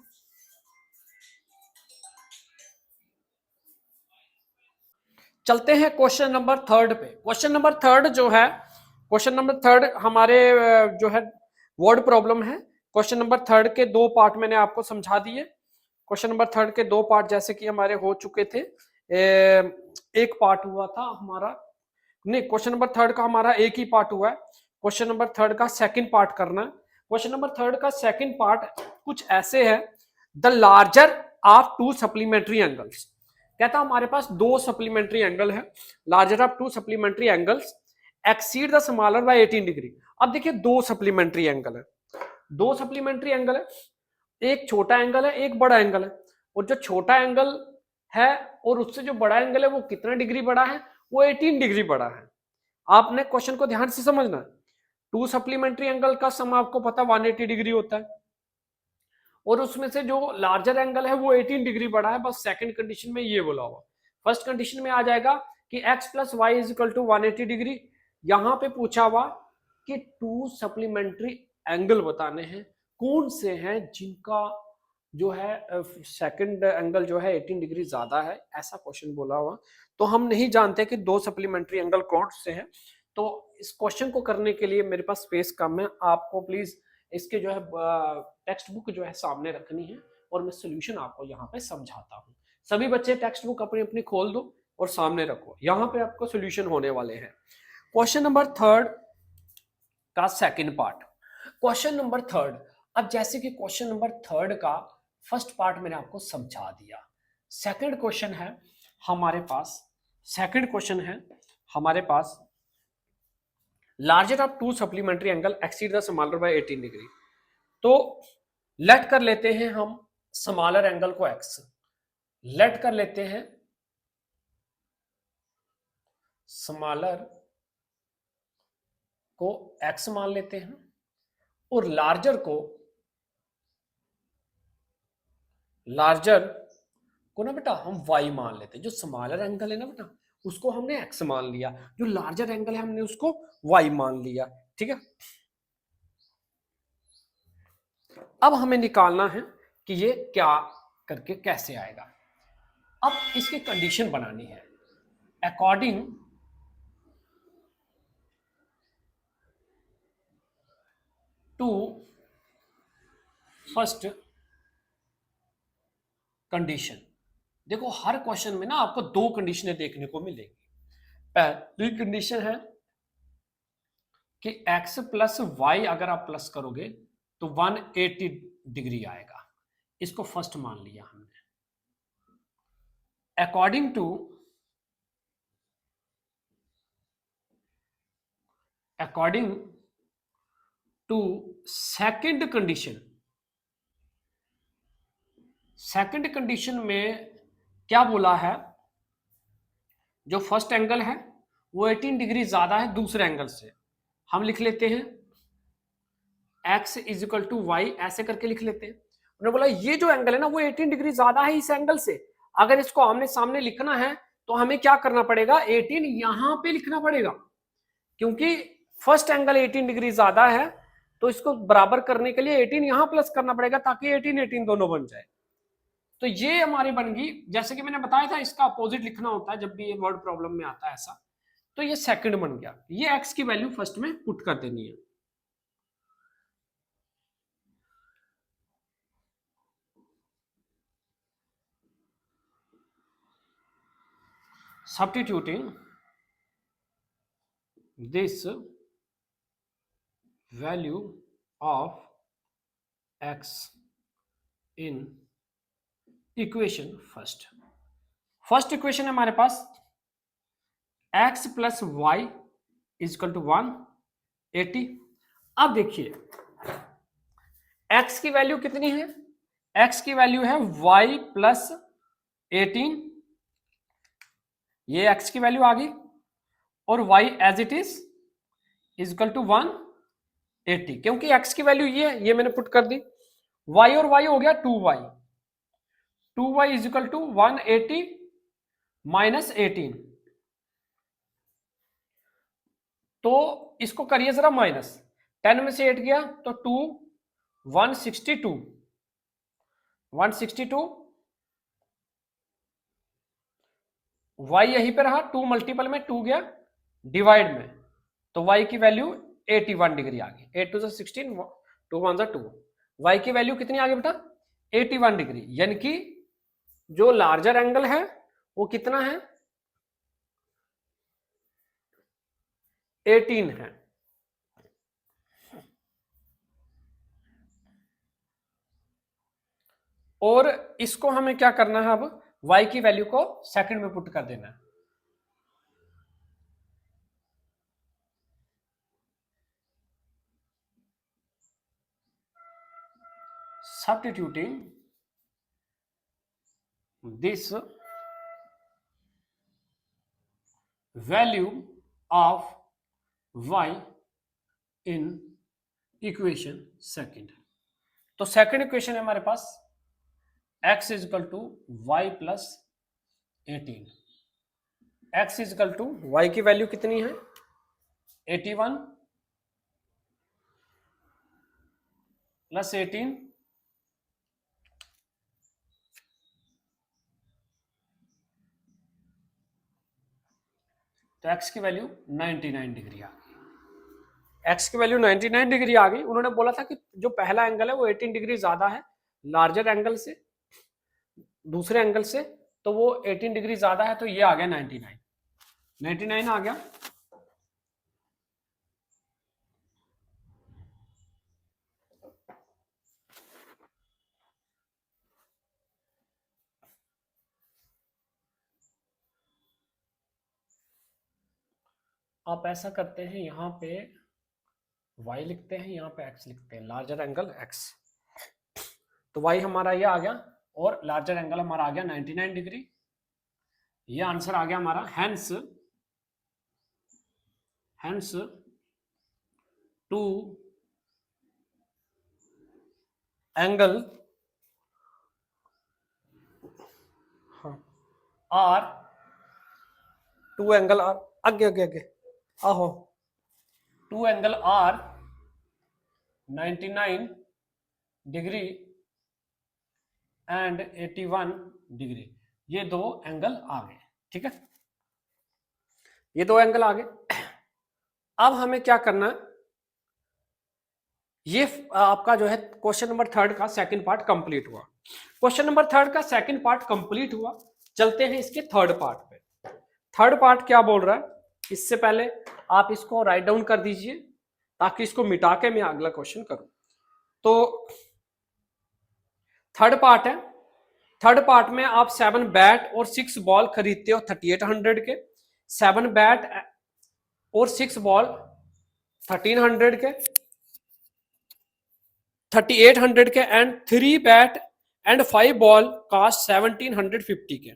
चलते हैं क्वेश्चन नंबर थर्ड पे। क्वेश्चन नंबर थर्ड जो है, क्वेश्चन नंबर थर्ड हमारे जो है वर्ड प्रॉब्लम है। क्वेश्चन नंबर थर्ड के दो पार्ट मैंने आपको समझा दिए। क्वेश्चन नंबर थर्ड के दो पार्ट जैसे कि हमारे हो चुके थे, एक पार्ट हुआ था हमारा, नहीं क्वेश्चन नंबर थर्ड का हमारा एक ही पार्ट हुआ है, क्वेश्चन नंबर थर्ड का सेकंड पार्ट करना है। क्वेश्चन नंबर थर्ड का सेकंड पार्ट कुछ ऐसे है, the larger of two supplementary angles, कहता हमारे पास दो सप्लीमेंट्री एंगल है, larger of two supplementary angles exceed the smaller by 18 degree. अब देखिए दो सप्लीमेंट्री एंगल है, दो सप्लीमेंट्री एंगल है, एक छोटा एंगल है एक बड़ा एंगल है, और जो छोटा एंगल है और उससे जो बड़ा एंगल है वो कितना डिग्री बड़ा है, वो 18 डिग्री बड़ा है। आपने क्वेश्चन को ध्यान से समझना, टू सप्लीमेंट्री एंगल का सम आपको पता 180 डिग्री होता है, और उसमें से जो लार्जर एंगल है वो 18 डिग्री बड़ा है, बस सेकंड कंडीशन में ये बोला हुआ। फर्स्ट कंडीशन में आ जाएगा कि x plus y is equal to 180 degree. यहां पे पूछा हुआ कि टू सप्लीमेंट्री एंगल बताने हैं, कौन से हैं जिनका जो है सेकंड एंगल जो है 18 डिग्री ज्यादा है, ऐसा क्वेश्चन बोला हुआ। तो हम नहीं जानते कि दो सप्लीमेंट्री एंगल कौन से हैं, तो इस क्वेश्चन को करने के लिए मेरे पास स्पेस कम है, आपको प्लीज इसके जो है टेक्स्ट बुक जो है सामने रखनी है, और मैं सोल्यूशन आपको यहाँ पे समझाता हूँ। सभी बच्चे टेक्स्ट बुक अपनी अपनी खोल दो और सामने रखो, यहाँ पे आपको सोल्यूशन होने वाले हैं। क्वेश्चन नंबर थर्ड का second part, question number third. अब जैसे कि क्वेश्चन नंबर थर्ड का फर्स्ट पार्ट मैंने आपको समझा दिया, सेकंड क्वेश्चन है हमारे पास, सेकंड क्वेश्चन है हमारे पास, larger of two supplementary angle exceed the smaller by 18 degree. तो लेट कर लेते हैं हम स्मॉलर एंगल को x, लेट कर लेते हैं स्मॉलर को x मान लेते हैं, और लार्जर को ना बेटा हम y मान लेते हैं। जो स्मॉलर एंगल है ना बेटा उसको हमने x मान लिया, जो लार्जर एंगल है हमने उसको y मान लिया, ठीक है। अब हमें निकालना है कि ये क्या करके कैसे आएगा। अब इसकी कंडीशन बनानी है अकॉर्डिंग टू फर्स्ट कंडीशन। देखो हर क्वेश्चन में ना आपको दो कंडीशनें देखने को मिलेगी। पहली कंडीशन है कि x प्लस वाई अगर आप प्लस करोगे तो 180 डिग्री आएगा, इसको फर्स्ट मान लिया हमने। According to second condition, second condition में क्या बोला है, जो फर्स्ट एंगल है वो 18 डिग्री ज्यादा है दूसरे एंगल से, हम लिख लेते हैं x is equal to y, ऐसे करके लिख लेते हैं। उन्होंने बोला ये जो एंगल है ना वो 18 डिग्री ज्यादा है इस एंगल से, अगर इसको आमने सामने लिखना है तो हमें क्या करना पड़ेगा, 18 यहां पे लिखना पड़ेगा, क्योंकि फर्स्ट एंगल 18 डिग्री ज्यादा है, तो इसको बराबर करने के लिए 18 यहां प्लस करना पड़ेगा ताकि 18 18 दोनों बन जाए। तो ये हमारी बन गई, जैसे कि मैंने बताया था इसका अपोजिट लिखना होता है जब भी ये वर्ड प्रॉब्लम में आता है ऐसा। तो ये सेकंड बन गया, ये एक्स की वैल्यू फर्स्ट में पुट कर देनी है। Substituting this value of x in equation first equation है हमारे पास x plus y is equal to 180। अब देखिए x की वैल्यू कितनी है, x की वैल्यू है y प्लस 18, ये x की वैल्यू आ गई, और y as it is equal to 180, क्योंकि x की वैल्यू ये मैंने पुट कर दी, y और y हो गया 2y is equal to 180 minus 18, तो इसको करिए जरा माइनस, 10 में से 8 गया तो 2, 162 y यहीं पे रहा, 2 मल्टीपल में 2 गया डिवाइड में, तो y की वैल्यू 81 डिग्री आ गई, 8 2 16 2 1 2, y की वैल्यू कितनी आ गई बेटा 81 डिग्री, यानी कि जो लार्जर एंगल है वो कितना है 18 है। और इसको हमें क्या करना है, अब y की वैल्यू को सेकंड में पुट कर देना है। Substituting this value of y in equation second, तो सेकंड इक्वेशन है हमारे पास x is equal to y plus 18, x is equal to y की वैल्यू कितनी है 81 प्लस 18, तो x की वैल्यू 99 डिग्री आ गई, x की वैल्यू 99 डिग्री आ गई। उन्होंने बोला था कि जो पहला एंगल है वो 18 डिग्री ज्यादा है लार्जर एंगल से, दूसरे एंगल से, तो वो 18 डिग्री ज्यादा है, तो ये आ गया 99 आ गया। आप ऐसा करते हैं, यहाँ पे y लिखते हैं, यहाँ पे x लिखते हैं, लार्जर एंगल x, तो y हमारा ये आ गया और लार्जर एंगल हमारा आ गया 99 डिग्री, ये आंसर आ गया हमारा। Hence two angle are, two angle are, आगे आहो, two angle are 99 degree and 81 degree, ये दो एंगल आ गए, ठीक है, ये दो एंगल आ गए। अब हमें क्या करना है, ये आपका जो है क्वेश्चन नंबर 3 का सेकंड पार्ट कंप्लीट हुआ, क्वेश्चन नंबर 3 का सेकंड पार्ट कंप्लीट हुआ। चलते हैं इसके थर्ड पार्ट पे। थर्ड पार्ट क्या बोल रहा है, इससे पहले आप इसको राइट डाउन कर दीजिए ताकि इसको मिटा के मैं अगला क्वेश्चन करूं। तो थर्ड पार्ट है, थर्ड पार्ट में आप 7 बैट और 6 बॉल खरीदते हो 3800 के, 7 बैट और 6 बॉल 1300 के, 3800 के, and 3 bat and 5 ball cost 1750 के।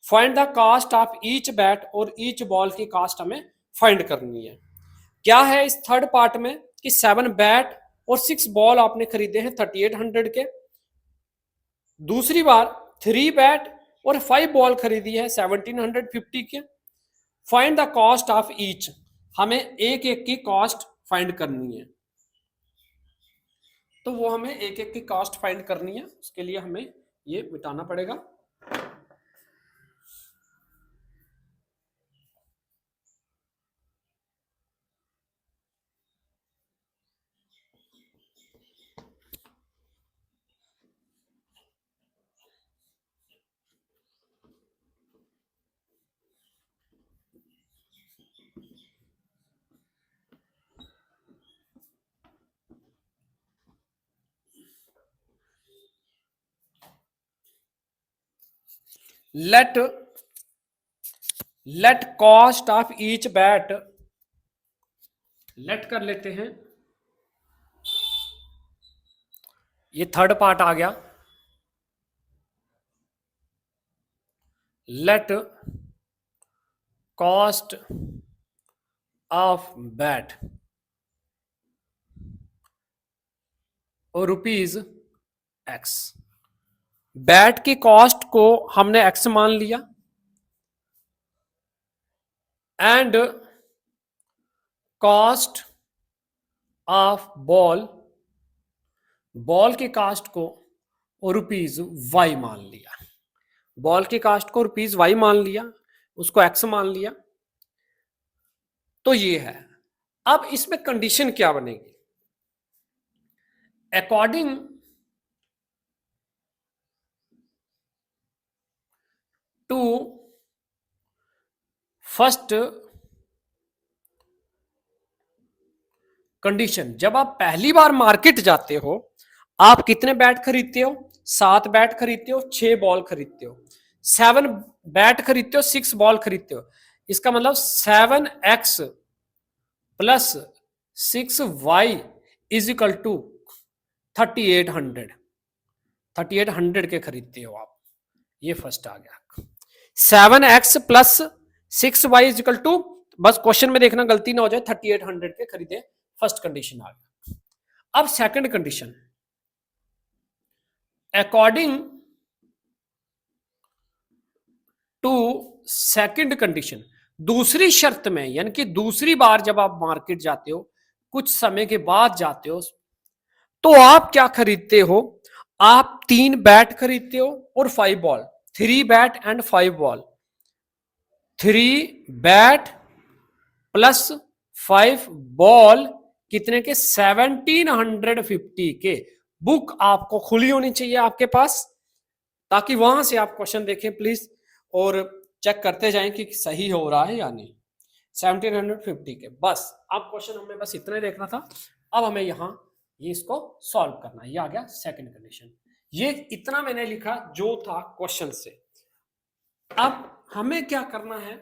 Find the cost of each bat और ईच बॉल की कास्ट हमें फाइंड करनी है। क्या है इस थर्ड पार्ट में कि 7 बैट और 6 बॉल आपने खरीदे हैं 3800 के, दूसरी बार 3 बैट और 5 बॉल खरीदी है 1750 के। Find the cost of each, हमें एक एक की कॉस्ट फाइंड करनी है। तो वो हमें एक एक की कॉस्ट फाइंड करनी है, उसके लिए हमें ये मिटाना पड़ेगा। Let cost of each bat, let कर लेते हैं, ये थर्ड पार्ट आ गया। लेट कॉस्ट ऑफ बैट और रुपीज एक्स, बैट की कॉस्ट को हमने एक्स मान लिया and cost of ball, ball की कॉस्ट को और रुपीज वाई मान लिया। बॉल की कॉस्ट को रुपीज वाई मान लिया, उसको एक्स मान लिया। तो ये है। अब इसमें कंडीशन क्या बनेगी? अकॉर्डिंग टू फर्स्ट कंडीशन, जब आप पहली बार मार्केट जाते हो, आप कितने बैट खरीदते हो? 7 बैट खरीदते हो, 6 बॉल खरीदते हो, 7 बैट खरीदते हो, 6 बॉल खरीदते हो। इसका मतलब 7x plus 6y is equal to 3800, 3800 के खरीदते हो आप। ये फर्स्ट आ गया। 7x plus 6y is equal to, बस क्वेश्चन में देखना गलती ना हो जाए, 3800 के खरीदे। फर्स्ट कंडीशन आ गया। अब second condition, according to second condition, दूसरी शर्त में, यानी कि दूसरी बार जब आप मार्केट जाते हो, कुछ समय के बाद जाते हो, तो आप क्या खरीदते हो? आप 3 बैट खरीदते हो और 5 ball, 3 bat and 5 ball. 3 bat plus 5 ball कितने के? 1750 के। बुक आपको खुली होनी चाहिए आपके पास, ताकि वहां से आप क्वेश्चन देखें प्लीज, और चेक करते जाएं कि सही हो रहा है या नहीं। 1750 के, बस आप क्वेश्चन हमें बस इतना ही देखना था। अब हमें यहाँ ये इसको सॉल्व करना, ये आ गया सेकंड कंडीशन। ये इतना मैंने लिखा जो था क्वेश्चन से। अब हमें क्या करना है,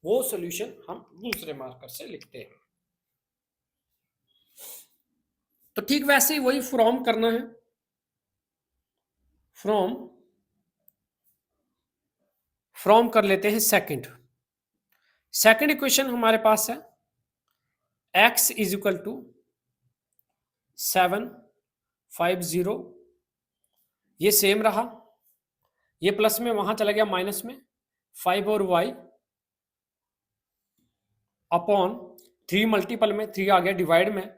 वो सॉल्यूशन हम दूसरे मार्कर से लिखते हैं। तो ठीक वैसे ही वही फ्रॉम करना है। फ्रॉम कर लेते हैं सेकंड। सेकंड इक्वेशन हमारे पास है x इज इक्वल टू 750, ये सेम रहा, ये प्लस में वहां चला गया माइनस में, 5 और y अपॉन 3 मल्टीपल में 3 आ गया डिवाइड में,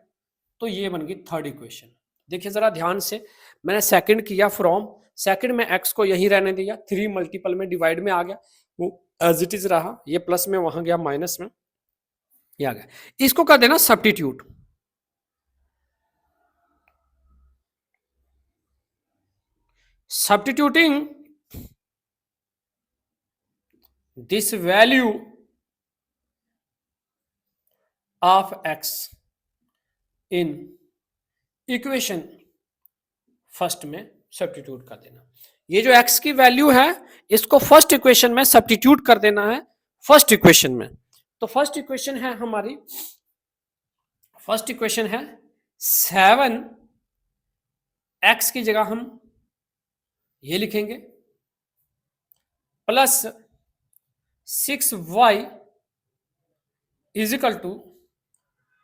तो ये बन गई थर्ड इक्वेशन। देखिए जरा ध्यान से, मैंने सेकंड किया फ्रॉम, सेकंड में x को यहीं रहने दिया, 3 मल्टीपल में डिवाइड में आ गया, वो एज इट इज रहा, ये प्लस में वहां गया माइनस में, ये आ गया। इसको कर देना substitute. Substituting this value of x in equation first में सब्स्टिट्यूट कर देना। ये जो x की वैल्यू है, इसको फर्स्ट इक्वेशन में सब्स्टिट्यूट कर देना है, फर्स्ट इक्वेशन में। तो फर्स्ट इक्वेशन है हमारी, फर्स्ट इक्वेशन है 7x की जगह हम ये लिखेंगे plus 6y is equal to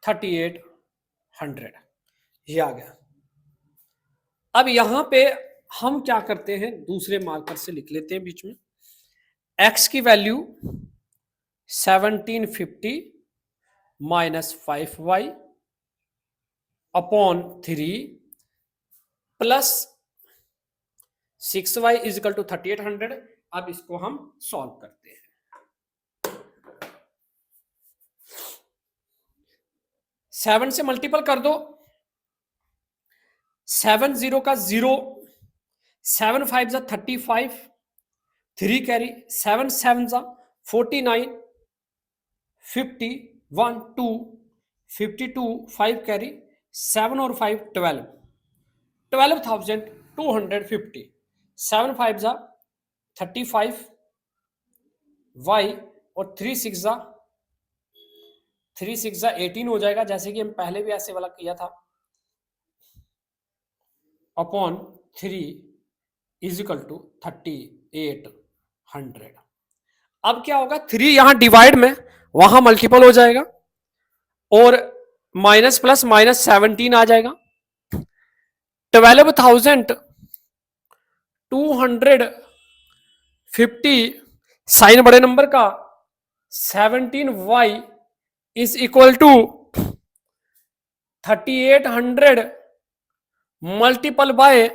3800, ये आ गया। अब यहां पे हम क्या करते हैं, दूसरे मार्कर से लिख लेते हैं बीच में। x की value 1750 minus 5y upon 3 plus 6y is equal to 3800। अब इसको हम सॉल्व करते हैं। 7 से मल्टीपल कर दो, 7 0 का 0, 7 5 जा 35, 3 कैरी, 7 7 जा 49, 50, 1 2, 52, 5 कैरी, 7 और 5 12, 12,250, 7 5 जा 35, y और 3 6 जा 18 हो जाएगा, जैसे कि हम पहले भी ऐसे वाला किया था, अपॉन 3 इज इक्वल टू 3800। अब क्या होगा, 3 यहां डिवाइड में, वहां मल्टीपल हो जाएगा और माइनस प्लस माइनस 17 आ जाएगा। 12,250 साइन बड़े नंबर का 17y is equal to 3800 multiple by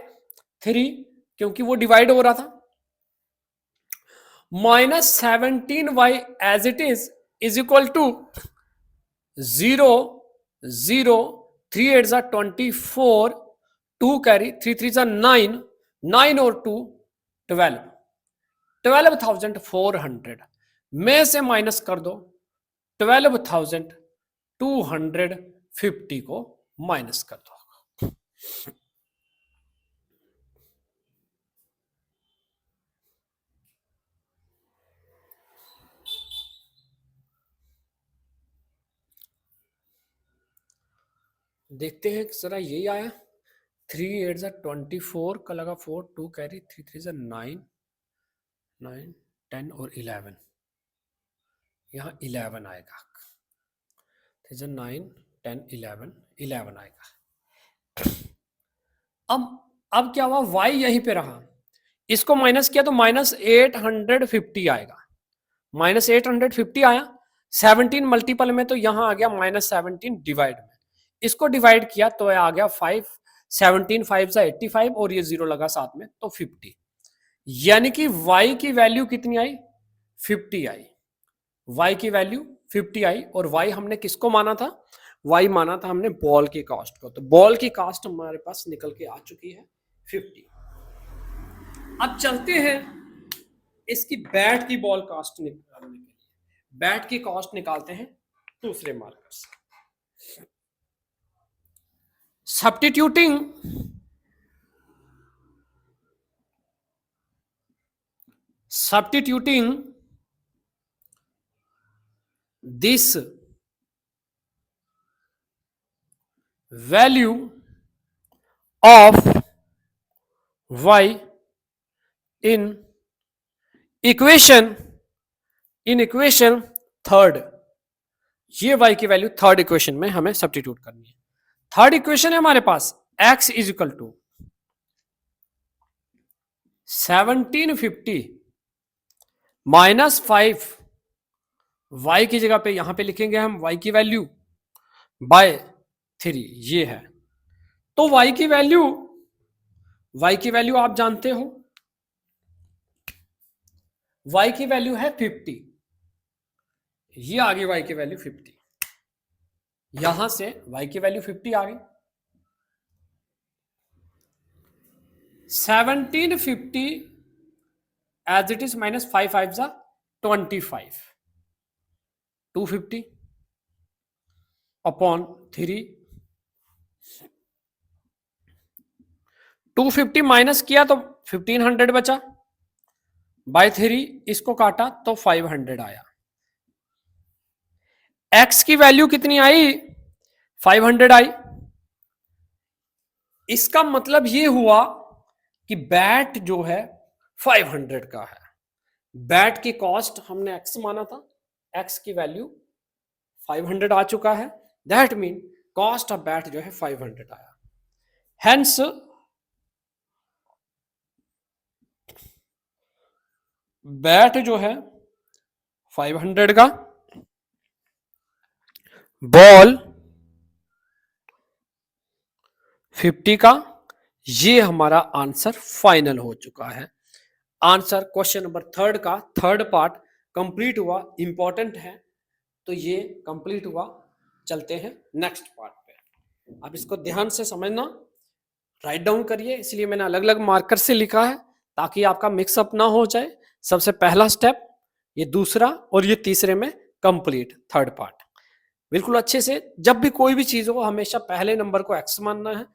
3, क्योंकि वो डिवाइड हो रहा था, minus 17y as it is equal to 0 0 3 8 जा 24, 2 कैरी, 3 3 जा 9, 9 और 2 12, 12,400 में से माइनस कर दो 12,250 को माइनस कर दो। देखते हैं जरा, यही आया 3 8 जा 24 का लगा 4, 2 कैरी, 3 3 जा 9, 9 10 और 11, यहाँ 11 आएगा, 3 9 10 11 11 आएगा। अब क्या हुआ, y यहीं पे रहा, इसको माइनस किया तो माइनस 850 आएगा, माइनस 850 आया, 17 मल्टीपल में तो यहां आ गया माइनस 17 डिवाइड में, इसको डिवाइड किया तो आ गया 5, 17 5 से 85 और ये 0 लगा साथ में तो 50, यानी कि y की वैल्यू कितनी आई, 50 आई, y की वैल्यू 50 आई। और y हमने किसको माना था, y माना था हमने बॉल की कास्ट को, तो बॉल की कास्ट हमारे पास निकल के आ चुकी है 50। अब चलते हैं इसकी बैट की बॉल कास्ट निकालने के लिए, बैट की कास्ट निकालते हैं दूसरे मार्कर से। substituting this value of y in equation third, ये y की वैल्यू थर्ड इक्वेशन में हमें सब्स्टिट्यूट करनी है। थर्ड इक्वेशन है हमारे पास x is equal to 1750 minus 5, y की जगह पे यहां पे लिखेंगे हम y की वैल्यू बाय 3, ये है। तो y की वैल्यू आप जानते हो, y की वैल्यू है 50, ये आ गई y की वैल्यू 50, यहां से y की वैल्यू 50 आ गई। 1750 एज इट इज माइनस 5 5 जा 25, 250 अपॉन 3, 250 माइनस किया तो 1500 बचा, बाय 3 इसको काटा तो 500 आया। x की वैल्यू कितनी आई, 500 आई। इसका मतलब ये हुआ कि बैट जो है 500 का है। बैट की कॉस्ट हमने x माना था, x की वैल्यू 500 आ चुका है, that mean cost of bat जो है 500 आया। हेंस बैट जो है 500 का, बॉल 50 का। ये हमारा आंसर फाइनल हो चुका है। आंसर क्वेश्चन नंबर थर्ड का थर्ड पार्ट कंप्लीट हुआ, इंपॉर्टेंट है तो ये कंप्लीट हुआ। चलते हैं नेक्स्ट पार्ट पे। अब इसको ध्यान से समझना, राइट डाउन करिए, इसलिए मैंने अलग अलग मार्कर से लिखा है ताकि आपका मिक्सअप ना हो जाए। सबसे पहला स्टेप, ये दूसरा और ये तीसरे में कंप्लीट थर्ड पार्ट। बिल्कुल अच्छे से, जब भी कोई भी चीज हो हमेशा पहले नंबर को एक्स मानना है,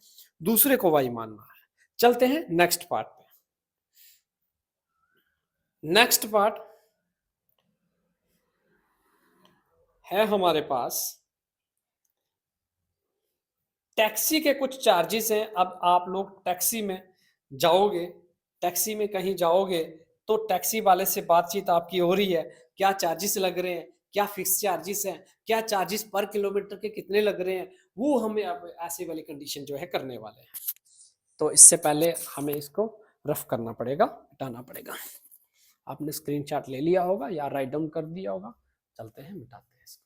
दूसरे को वाई मानना है। चलते हैं नेक्स्ट पार्ट पे। नेक्स्ट पार्ट है हमारे पास टैक्सी के कुछ चार्जेस हैं। अब आप लोग टैक्सी में जाओगे, टैक्सी में कहीं जाओगे तो टैक्सी वाले से बातचीत आपकी हो रही है, क्या चार्जेस लग रहे हैं, क्या फिक्स चार्जेस हैं, क्या चार्जेस पर किलोमीटर के कितने लग रहे हैं, वो हमें अब ऐसे वाली कंडीशन जो है करने वाले हैं। तो इससे पहले हमें इसको रफ करना पड़ेगा, हटाना पड़ेगा। आपने स्क्रीनशॉट ले लिया होगा या राइट डाउन कर दिया होगा। चलते हैं, मिटाते हैं इसको।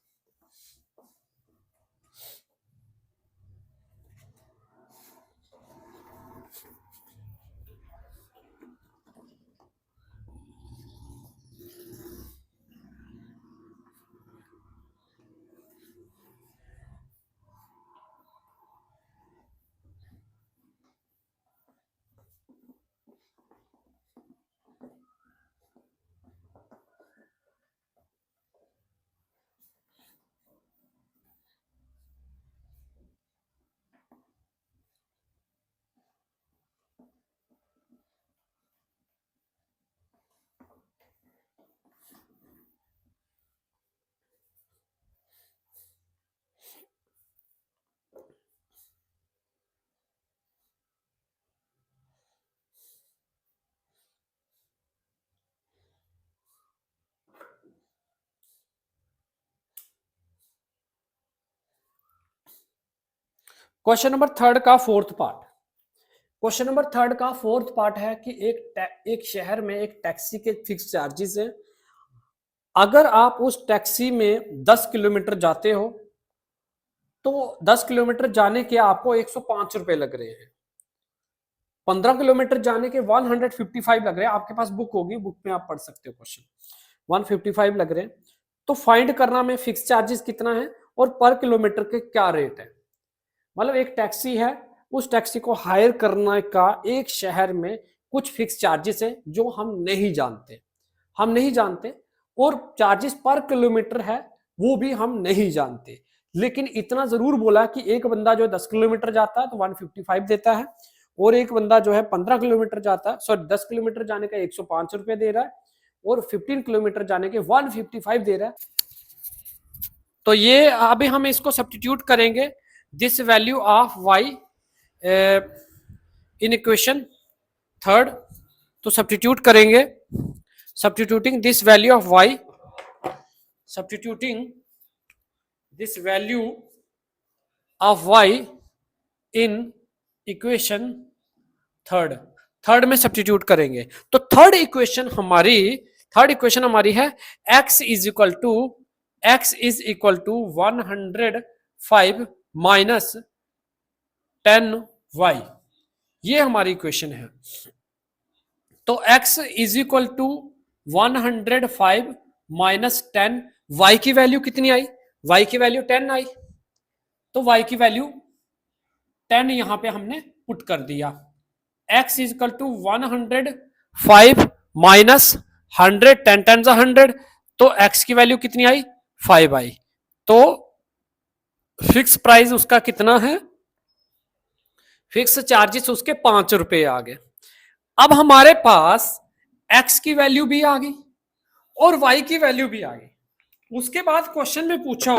क्वेश्चन नंबर थर्ड का fourth part. Question number third का फोर्थ पार्ट है कि एक शहर में एक टैक्सी के फिक्स चार्जेस हैं। अगर आप उस टैक्सी में 10 किलोमीटर जाते हो तो 10 किलोमीटर जाने के आपको 105 रुपए लग रहे हैं। 15 किलोमीटर जाने के 155 लग रहे हैं। आपके पास बुक होगी, बुक में आप पढ़ सकते हो क्वेश्चन। 155 लग रहे हैं। तो फाइंड करना में फिक्स चार्जेस कितना है और पर किलोमीटर के क्या रेट है। मतलब एक टैक्सी है, उस टैक्सी को हायर करने का एक शहर में कुछ फिक्स चार्जेस है जो हम नहीं जानते, हम नहीं जानते, और चार्जेस पर किलोमीटर है वो भी हम नहीं जानते। लेकिन इतना जरूर बोला कि एक बंदा जो 10 किलोमीटर जाता है तो 155 देता है, और एक बंदा जो है 15 किलोमीटर जाता है, सॉरी 10 किलोमीटर जाने का 105 रुपए दे रहा है, और 15 किलोमीटर जाने के 155 दे रहा है। तो ये अभी हम इसको सब्स्टिट्यूट करेंगे, this value of y in equation third. तो सब्स्टिट्यूट करेंगे, substituting this value of y, substituting this value of y in equation third. Third में सब्स्टिट्यूट करेंगे तो थर्ड इक्वेशन हमारी है x is equal to 105 minus 10y। ये हमारी इक्वेशन है। तो x is equal to 105 minus 10, y की वैल्यू कितनी आई, y की वैल्यू 10 आई, तो y की वैल्यू 10 यहां पे हमने पुट कर दिया। x is equal to 105 minus 100, 10 10 100, तो x की वैल्यू कितनी आई, 5 आई। तो फिक्स प्राइस उसका कितना है, फिक्स चार्जेस उसके 5 रुपए आ गए। अब हमारे पास x की वैल्यू भी आ गई और y की वैल्यू भी आ गई। उसके बाद क्वेश्चन में पूछा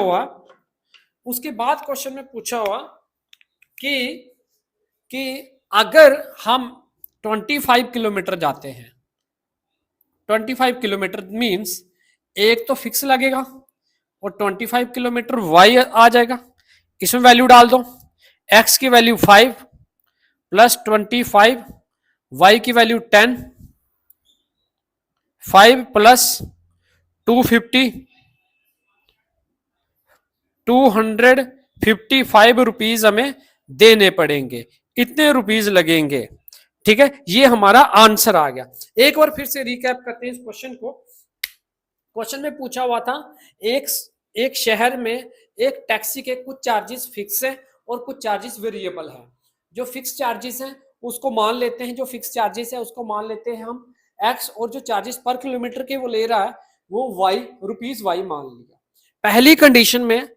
हुआ, कि अगर हम 25 किलोमीटर जाते हैं, 25 किलोमीटर मींस एक तो फिक्स लगेगा और 25 किलोमीटर वाई आ जाएगा। इसमें वैल्यू डाल दो, एक्स की वैल्यू 5 प्लस 25, वाई की वैल्यू 10 5 प्लस 250 255 रुपीज हमें देने पड़ेंगे, इतने रुपीज लगेंगे। ठीक है, ये हमारा आंसर आ गया। एक बार फिर से रिकैप करते हैं इस क्वेश्चन को। क्वेश्चन में पूछा हुआ था एक एक शहर में एक टैक्सी के कुछ चार्जेस फिक्स है और कुछ चार्जेस वेरिएबल है। जो फिक्स चार्जेस हैं उसको मान लेते हैं, जो फिक्स चार्जेस है उसको मान लेते हैं हम एक्स, और जो चार्जेस पर किलोमीटर के वो ले रहा है वो वाई, रुपीज वाई मान लिया। पहली कंडीशन में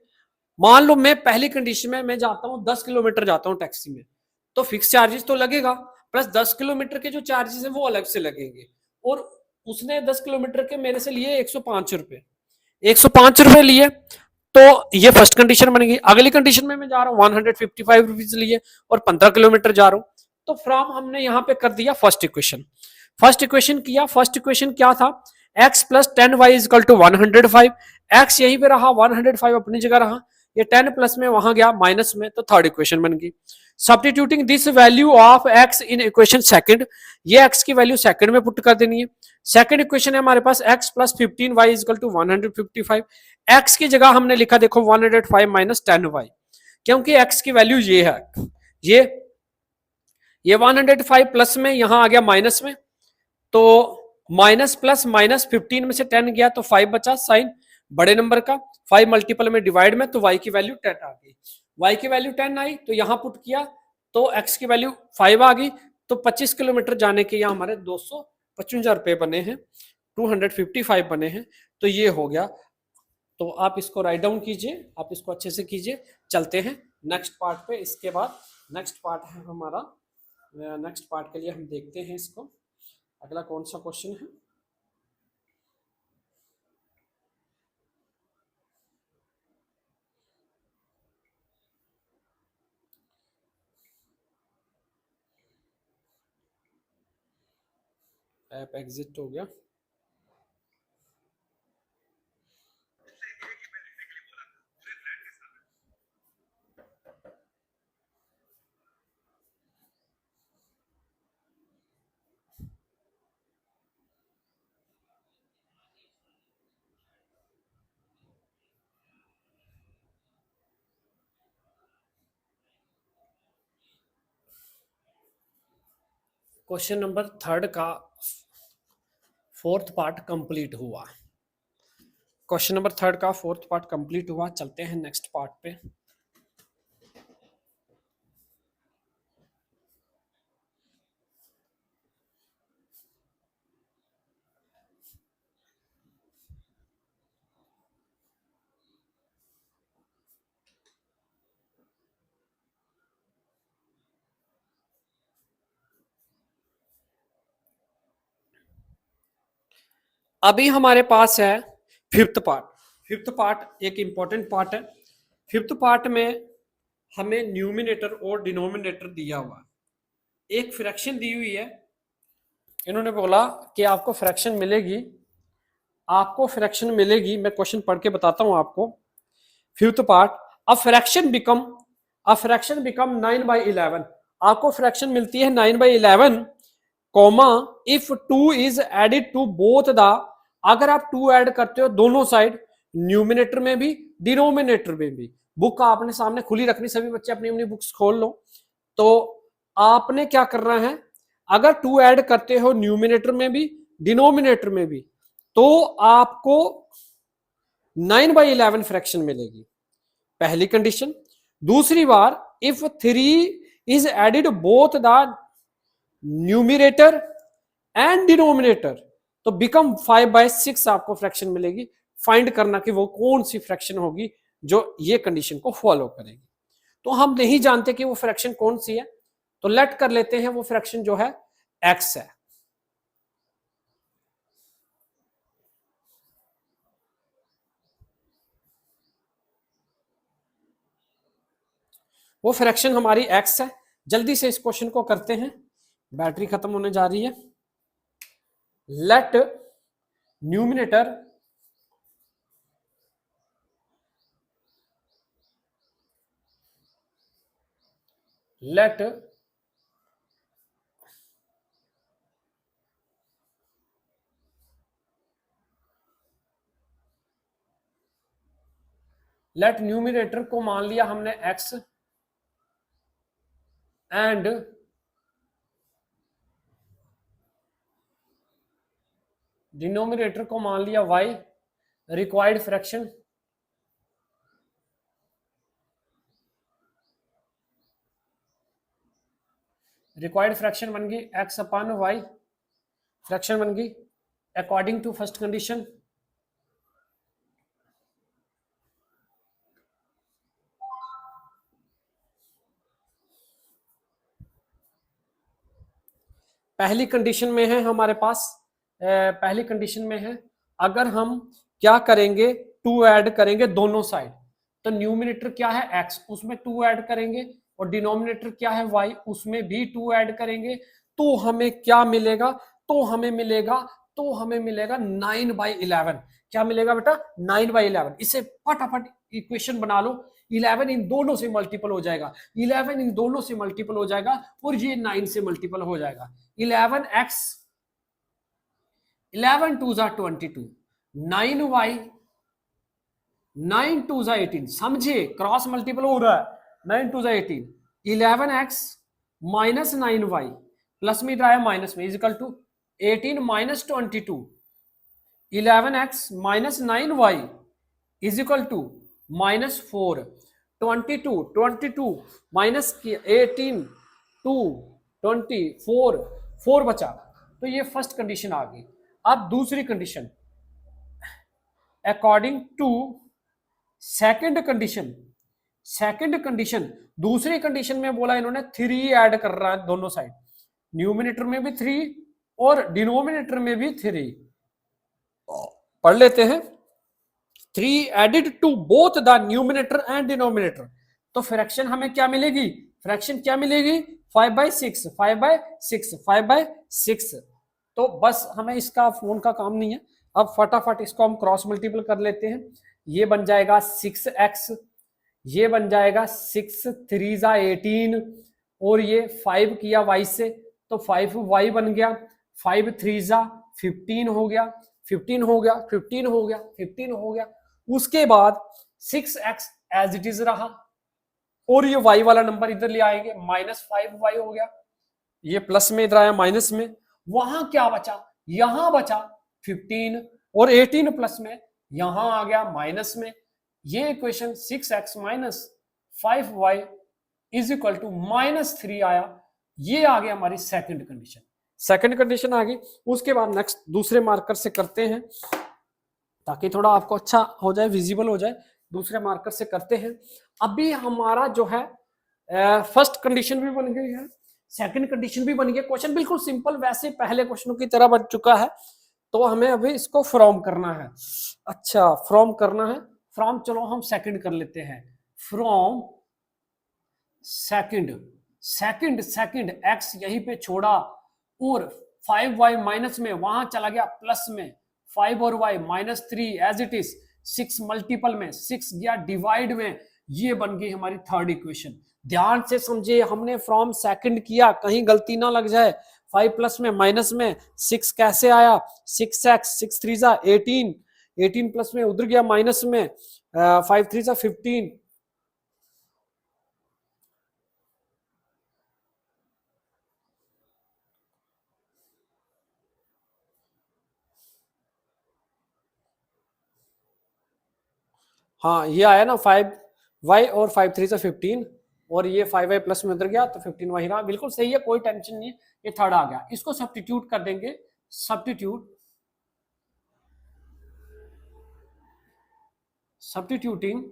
मान लो मैं पहली कंडीशन में मैं जाता हूँ 10 किलोमीटर जाता हूँ टैक्सी में, तो फिक्स चार्जेस तो लगेगा, प्लस 10 किलोमीटर के जो चार्जेस है वो अलग से लगेंगे। और उसने 10 किलोमीटर के मेरे से लिए 105 रुपए, 105 रुपए लिए, तो ये फर्स्ट कंडीशन बन गई। अगली कंडीशन में मैं जा रहा हूँ 155 रुपीज लिए और 15 किलोमीटर जा रहा हूँ, तो फ्रॉम हमने यहाँ पे कर दिया फर्स्ट इक्वेशन। फर्स्ट इक्वेशन किया, फर्स्ट इक्वेशन क्या था, x plus 10y is equal to 105, x यहीं पे रहा, 105 अपनी जगह रहा, ये 10 प्लस में वहां गया माइनस में, तो थर्ड इक्वेशन बन गई। Substituting this value of x in equation second, ये x की वैल्यू सेकंड में पुट कर देनी है। सेकंड इक्वेशन है हमारे पास x plus 15y is equal to 155, x की जगह हमने लिखा देखो 105 माइनस 10y, क्योंकि x की वैल्यू ये है, ये 105 प्लस में यहां आ गया माइनस में, तो माइनस प्लस माइनस 15 में से 10 गया तो 5 बचा, साइन बड़े नंबर का, 5 मल्टीपल में डिवाइड में, तो y की वैल्यू 10 आ गई। y की वैल्यू 10 आई तो यहां पुट किया तो x की वैल्यू 5 आ गई, तो 25 किलोमीटर जाने के यहाँ हमारे 255 रुपए बने हैं, 255 बने हैं, तो ये हो गया। तो आप इसको राइट डाउन कीजिए, आप इसको अच्छे से कीजिए। चलते हैं नेक्स्ट पार्ट पे। इसके बाद नेक्स्ट पार्ट है हमारा, नेक्स्ट पार्ट के लिए हम देखते हैं इसको, अगला कौन सा क्वेश्चन है। ऐप एग्जिट हो गया। क्वेश्चन नंबर थर्ड का फोर्थ पार्ट कंप्लीट हुआ। क्वेश्चन नंबर थर्ड का फोर्थ पार्ट कंप्लीट हुआ। चलते हैं नेक्स्ट पार्ट पे। अभी हमारे पास है फिफ्थ पार्ट। फिफ्थ पार्ट एक इंपॉर्टेंट पार्ट है। फिफ्थ पार्ट में हमें न्यूमिनेटर और डिनोमिनेटर दिया हुआ है, एक फ्रैक्शन दी हुई है। इन्होंने बोला कि आपको फ्रैक्शन मिलेगी, आपको फ्रैक्शन मिलेगी, मैं क्वेश्चन पढ़ के बताता हूं आपको। Fifth part, a fraction become 9/11, आपको फ्रैक्शन मिलती है 9/11, comma if 2 is added to both the, अगर आप 2 ऐड करते हो दोनों साइड, न्यूमिनेटर में भी डिनोमिनेटर में भी। बुक आपने सामने खुली रखनी, सभी बच्चे अपनी अपनी बुक्स खोल लो। तो आपने क्या करना है, अगर 2 ऐड करते हो न्यूमिनेटर में भी डिनोमिनेटर में भी, तो आपको 9/11 फ्रैक्शन मिलेगी, पहली कंडीशन। दूसरी बार, if 3 is added both the numerator and denominator, तो बिकम 5/6 आपको फ्रैक्शन मिलेगी। फाइंड करना कि वो कौन सी फ्रैक्शन होगी जो ये कंडीशन को फॉलो करेगी। तो हम नहीं जानते कि वो फ्रैक्शन कौन सी है, तो लेट कर लेते हैं वो फ्रैक्शन जो है एक्स है। वो फ्रैक्शन हमारी एक्स है। जल्दी से इस क्वेश्चन को करते हैं, बैटरी खत्म होने जा रही है। Let numerator let let numerator को मान लिया हमने x एंड डिनोमिनेटर को मान लिया y। रिक्वायर्ड फ्रैक्शन बन गई x अपॉन y, फ्रैक्शन बन गई अकॉर्डिंग टू फर्स्ट कंडीशन। पहली कंडीशन में है हमारे पास, पहली कंडीशन में है अगर हम क्या करेंगे, 2 ऐड करेंगे दोनों साइड, तो न्यूमिनेटर क्या है x, उसमें 2 ऐड करेंगे, और डिनोमिनेटर क्या है y, उसमें भी 2 ऐड करेंगे, तो हमें क्या मिलेगा, तो हमें मिलेगा 9/11। क्या मिलेगा बेटा, 9/11। इसे फटाफट इक्वेशन बना लो, 11 इन दोनों से मल्टीपल हो जाएगा, 11 इन दोनों से मल्टीपल हो जाएगा, और ये 9 से मल्टीपल हो जाएगा। 11x 11 2 जा 22, 9y 9 2 जा 18, समझे क्रॉस मल्टीपल हो रहा है, 9 2 जा 18, 11x माइनस 9y प्लस में इधर आया माइनस में, is equal to 18 minus 22, 11x minus 9y is equal to minus 4, 22 minus 18 2 24 4 बचा, तो ये फर्स्ट कंडीशन आ गई। अब दूसरी condition, according to second condition, दूसरी कंडीशन में बोला इन्होंने 3 ऐड कर रहा है दोनों साइड, न्यूमिनेटर में भी 3 और डिनोमिनेटर में भी 3, पढ़ लेते हैं। 3 added to both the numerator and denominator, तो फ्रैक्शन हमें क्या मिलेगी, 5/6, 5/6। तो बस हमें इसका फोन का काम नहीं है, अब फटाफट इसको हम क्रॉस मल्टीपल कर लेते हैं। ये बन जाएगा 6x, ये बन जाएगा 6 3 जा 18, और ये 5 किया y से तो 5y बन गया, 5 3 जा 15 हो गया, 15 हो गया, 15 हो गया, 15 हो गया। उसके बाद 6x एज इट इज रहा, और ये y वाला नंबर इधर ले आएंगे, -5y हो गया, ये प्लस में इधर आया माइनस में, वहां क्या बचा, यहां बचा 15, और 18 प्लस में यहां आ गया माइनस में। ये equation 6x minus 5y is equal to -3 आया, ये आ गया हमारी सेकंड कंडीशन आ गई। उसके बाद नेक्स्ट दूसरे मार्कर से करते हैं ताकि थोड़ा आपको अच्छा हो जाए, विजिबल हो जाए, दूसरे मार्कर से करते हैं। अभी हमारा जो है फर्स्ट कंडीशन भी बन गई है, सेकंड कंडीशन भी बन गई, क्वेश्चन बिल्कुल सिंपल वैसे पहले क्वेश्चनों की तरह बन चुका है, तो हमें अभी इसको फ्रॉम करना है। अच्छा फ्रॉम करना है, फ्रॉम चलो हम सेकंड कर लेते हैं, फ्रॉम सेकंड एक्स यहीं पे छोड़ा, और 5y माइनस में वहां चला गया प्लस में, 5 और y -3 as it is, 6 multiple में, 6 गया डिवाइड में, ये बन गई हमारी थर्ड इक्वेशन। ध्यान से समझे, हमने फ्रॉम सेकंड किया, कहीं गलती ना लग जाए, 5 प्लस में माइनस में 6 कैसे आया, 6x 6 3 जा 18, 18 प्लस में उधर गया माइनस में, 5 3 जा 15, हाँ ये आया ना 5y और 5 3 जा 15, और ये 5y प्लस में उधर गया तो 15 वही रहा, बिल्कुल सही है, कोई टेंशन नहीं है, ये थर्ड आ गया। इसको सब्स्टिट्यूट कर देंगे, substituting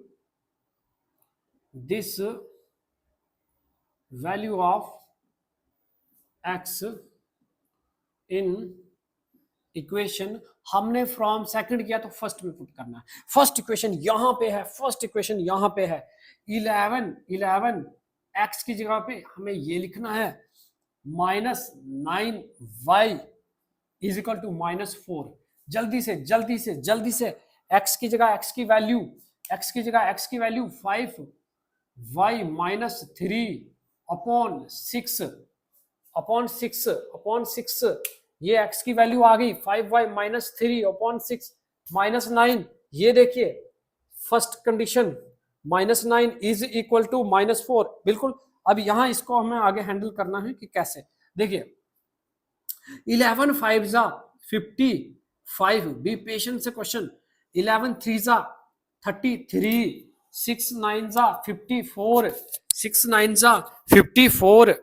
this value of x in equation, हमने फ्रॉम सेकंड किया तो फर्स्ट में पुट करना है, फर्स्ट इक्वेशन यहां पे है, 11 x की जगह पे हमें ये लिखना है -9y इज इक्वल टू -4। जल्दी से x की जगह x की वैल्यू 5y -3/6 ये x की वैल्यू आ गई, 5y -3/6 -9। ये देखिए first condition, -9 is equal to -4। बिल्कुल। अब यहां इसको हमें आगे हैंडल करना है कि कैसे। देखिए 11 5 जा 55, बी पेशेंट से क्वेश्चन। 11 3 जा 33, 6 9 जा 54, 6 9 जा 54,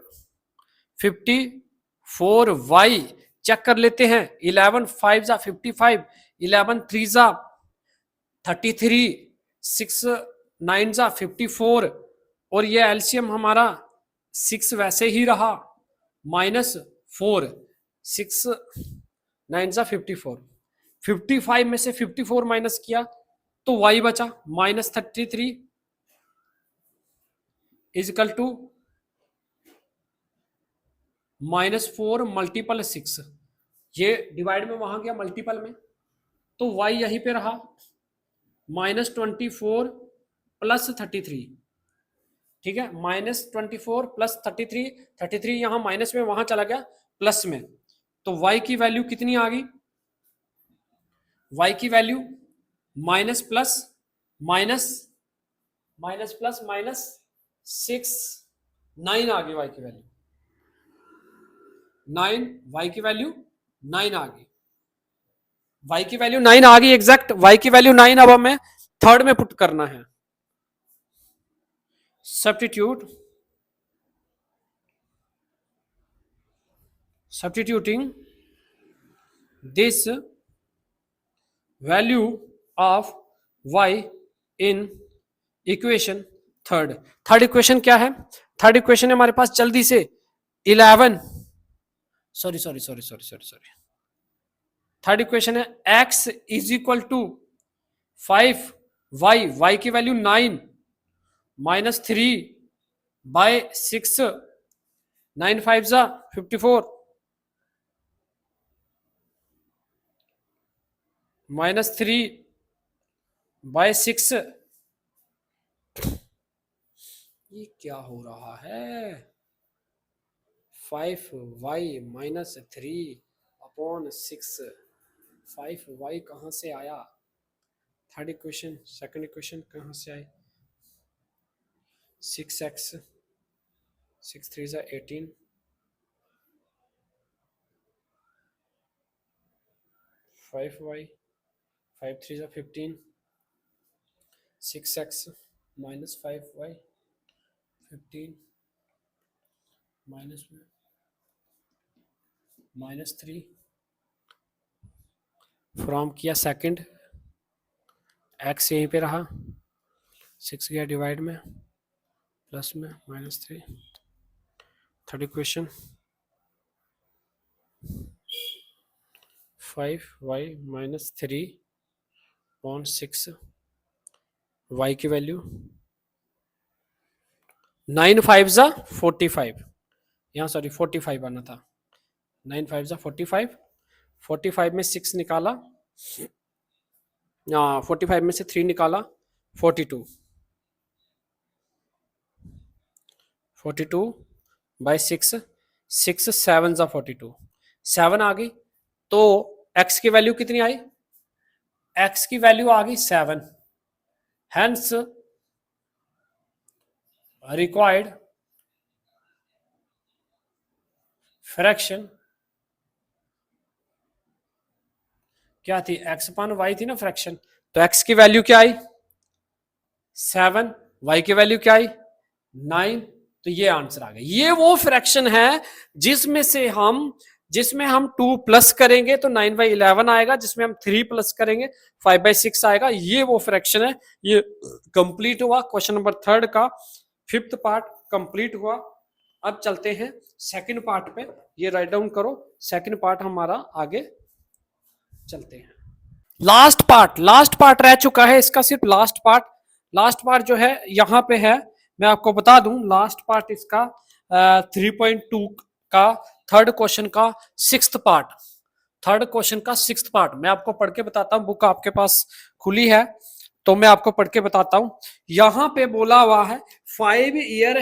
54 वाई चेक कर लेते हैं। 11 5 जा 55, 11 3 जा 33, 6 9 जा 54, और ये एलसीएम हमारा 6 वैसे ही रहा, -4, 6 9 जा 54, 55 में से 54 माइनस किया तो y बचा -33 इजिकल टू -4 मल्टीपल 6। ये डिवाइड में वहां गया मल्टीपल में, तो y यहीं पे रहा -24 प्लस 33। ठीक है, -24 प्लस 33, 33 यहां माइनस में वहां चला गया प्लस में, तो y की वैल्यू कितनी आ गई? y की वैल्यू minus plus minus minus plus minus 6 9 आ गई y की वैल्यू 9, y की वैल्यू 9 आ गई, y की वैल्यू 9 आ गई एग्जैक्ट y की वैल्यू 9। अब हमें थर्ड में पुट करना है। substituting this value of y in equation third equation क्या है? थर्ड इक्वेशन है हमारे पास जल्दी से 11, sorry sorry sorry sorry sorry sorry third equation है x is equal to 5 y की वैल्यू 9 -3 बाय 6, 9 5 जा 54, -3 बाय 6। ये क्या हो रहा है? 5y -3 अपॉन 6, 5y कहां से आया? थर्ड इक्वेशन सेकंड इक्वेशन कहां से आई? 6x 6 3 जा 18, 5y 5 3 जा 15, 6x -5y 15 -3 फ्रॉम किया सेकंड, x यहीं पे रहा, 6 गया डिवाइड में प्लस में -3। Third equation 5y -3 upon 6, y की वैल्यू 9 5 जा 45, यहाँ सॉरी 45 आना था, 9 5 जा 45, 45 में 6 निकाला, 45 में से 3 निकाला 42, 42 बाय 6, 6 7 जा 42, 7 आ गई, तो x की वैल्यू कितनी आई? x की वैल्यू आ गई 7, हेंस रिक्वायर्ड फ्रैक्शन क्या थी? x अपन y थी ना फ्रैक्शन, तो x की वैल्यू क्या आई? 7, y की वैल्यू क्या आई? 9, तो ये आंसर आ गया। ये वो फ्रैक्शन है जिसमें हम 2 प्लस करेंगे तो 9/11 आएगा, जिसमें हम 3 प्लस करेंगे 5/6 आएगा। ये वो फ्रैक्शन है। ये कंप्लीट हुआ क्वेश्चन नंबर 3 का 5th पार्ट कंप्लीट हुआ। अब चलते हैं सेकंड पार्ट पे, ये राइट डाउन करो। सेकंड पार्ट हमारा आगे चलते हैं। लास्ट पार्ट रह चुका है इसका, सिर्फ लास्ट पार्ट जो है यहाँ पे है। मैं आपको बता दूं लास्ट पार्ट इसका 3.2 का थर्ड क्वेश्चन का 6th पार्ट, मैं आपको पढ़ के बताता हूं। बुक आपके पास खुली है तो मैं आपको पढ़ के बताता हूं। यहां पे बोला हुआ है 5 ईयर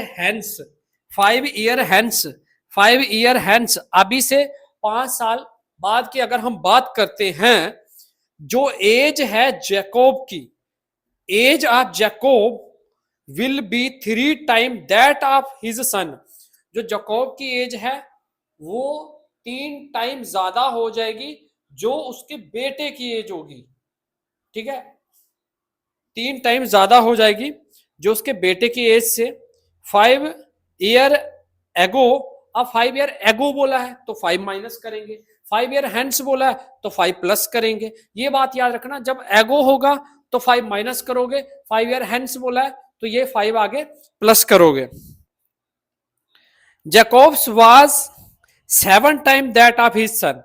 हैंस, अभी से 5 साल बाद की अगर हम बात करते हैं, जो एज है जैकोब की, age of Jacob will be 3 time that of his son. जो जकोब की एज है वो 3 टाइम ज्यादा हो जाएगी जो उसके बेटे की एज होगी। ठीक है, 3 टाइम ज्यादा हो जाएगी जो उसके बेटे की एज से। 5 ईयर एगो, अब 5 ईयर एगो बोला है तो 5 माइनस करेंगे, 5 ईयर हैंड्स बोला है तो 5 प्लस करेंगे। ये बात याद रखना, जब एगो होगा तो 5 माइनस करोगे, 5 ईयर हैंड्स बोला है तो ये 5 आगे प्लस करोगे। Jacobs was 7 time that of his sun.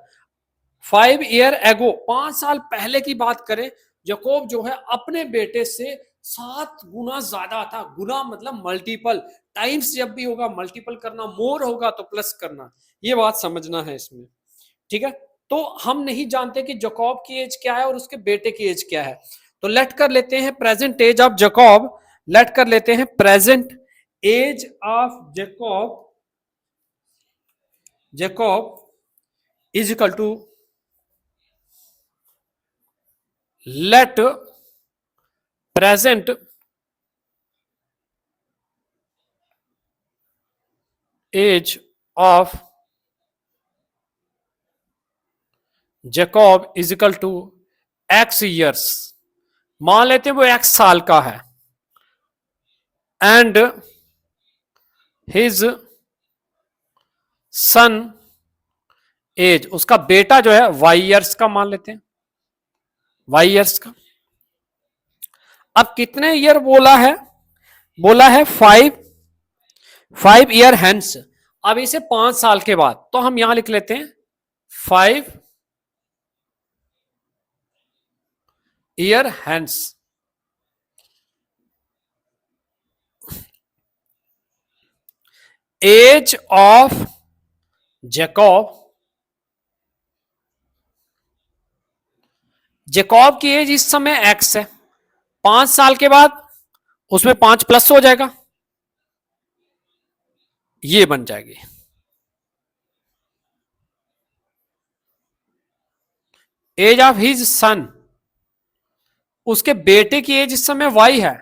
5 year ago, 5 साल पहले की बात करें, जकोब जो है अपने बेटे से 7 गुना ज्यादा था। गुना मतलब मल्टीपल, टाइम्स जब भी होगा मल्टीपल करना, मोर होगा तो प्लस करना, ये बात समझना है इसमें। ठीक है, तो हम नहीं जानते कि जकोब की एज क्या है और उसके बेटे की एज क्या है। तो लेट कर लेते हैं present age of Jacob, let कर लेते हैं present age of Jacob, Jacob is equal to, let present age of Jacob is equal to x years। मान लेते हैं वो x साल का है, एंड हिज सन एज, उसका बेटा जो है y ईयर्स का मान लेते हैं, y ईयर्स का। अब कितने ईयर बोला है, बोला है 5 ईयर हैंस। अब इसे 5 साल के बाद, तो हम यहां लिख लेते हैं 5 year hence. Age of Jacob, Jacob की एज इस समय एक्स है, 5 साल के बाद उसमें 5 प्लस हो जाएगा, ये बन जाएगी एज ऑफ हिज सन। उसके बेटे की एज इस समय वाई है,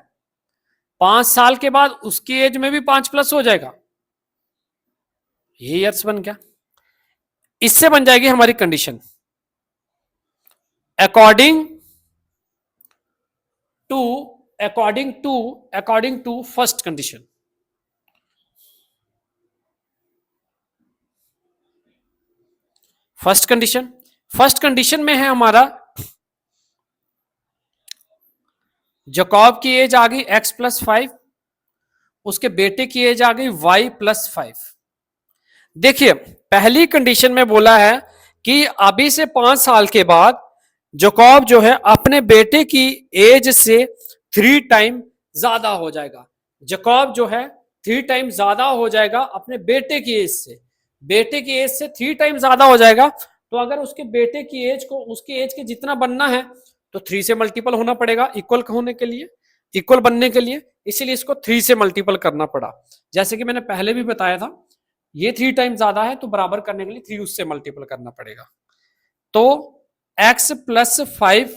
5 साल के बाद उसकी एज में भी 5 प्लस हो जाएगा, ये ईयर्स बन गया। इससे बन जाएगी हमारी condition according to, according to first condition. First condition में है हमारा जकॉब की एज आ गई x+5, उसके बेटे की एज आ गई y+5। देखिए पहली कंडीशन में बोला है कि अभी से 5 साल के बाद जकॉब जो है अपने बेटे की एज से 3 टाइम ज्यादा हो जाएगा। जकॉब जो है 3 टाइम ज्यादा हो जाएगा अपने बेटे की एज से, बेटे की एज से 3 टाइम ज्यादा हो जाएगा। तो अगर उसके बेटे की एज को उसकी एज के जितना बनना है तो 3 से मल्टीपल होना पड़ेगा इक्वल होने के लिए, इक्वल बनने के लिए, इसीलिए इसको 3 से मल्टीपल करना पड़ा। जैसे कि मैंने पहले भी बताया था, ये 3 टाइम ज्यादा है तो बराबर करने के लिए 3 उससे मल्टीपल करना पड़ेगा। तो x+5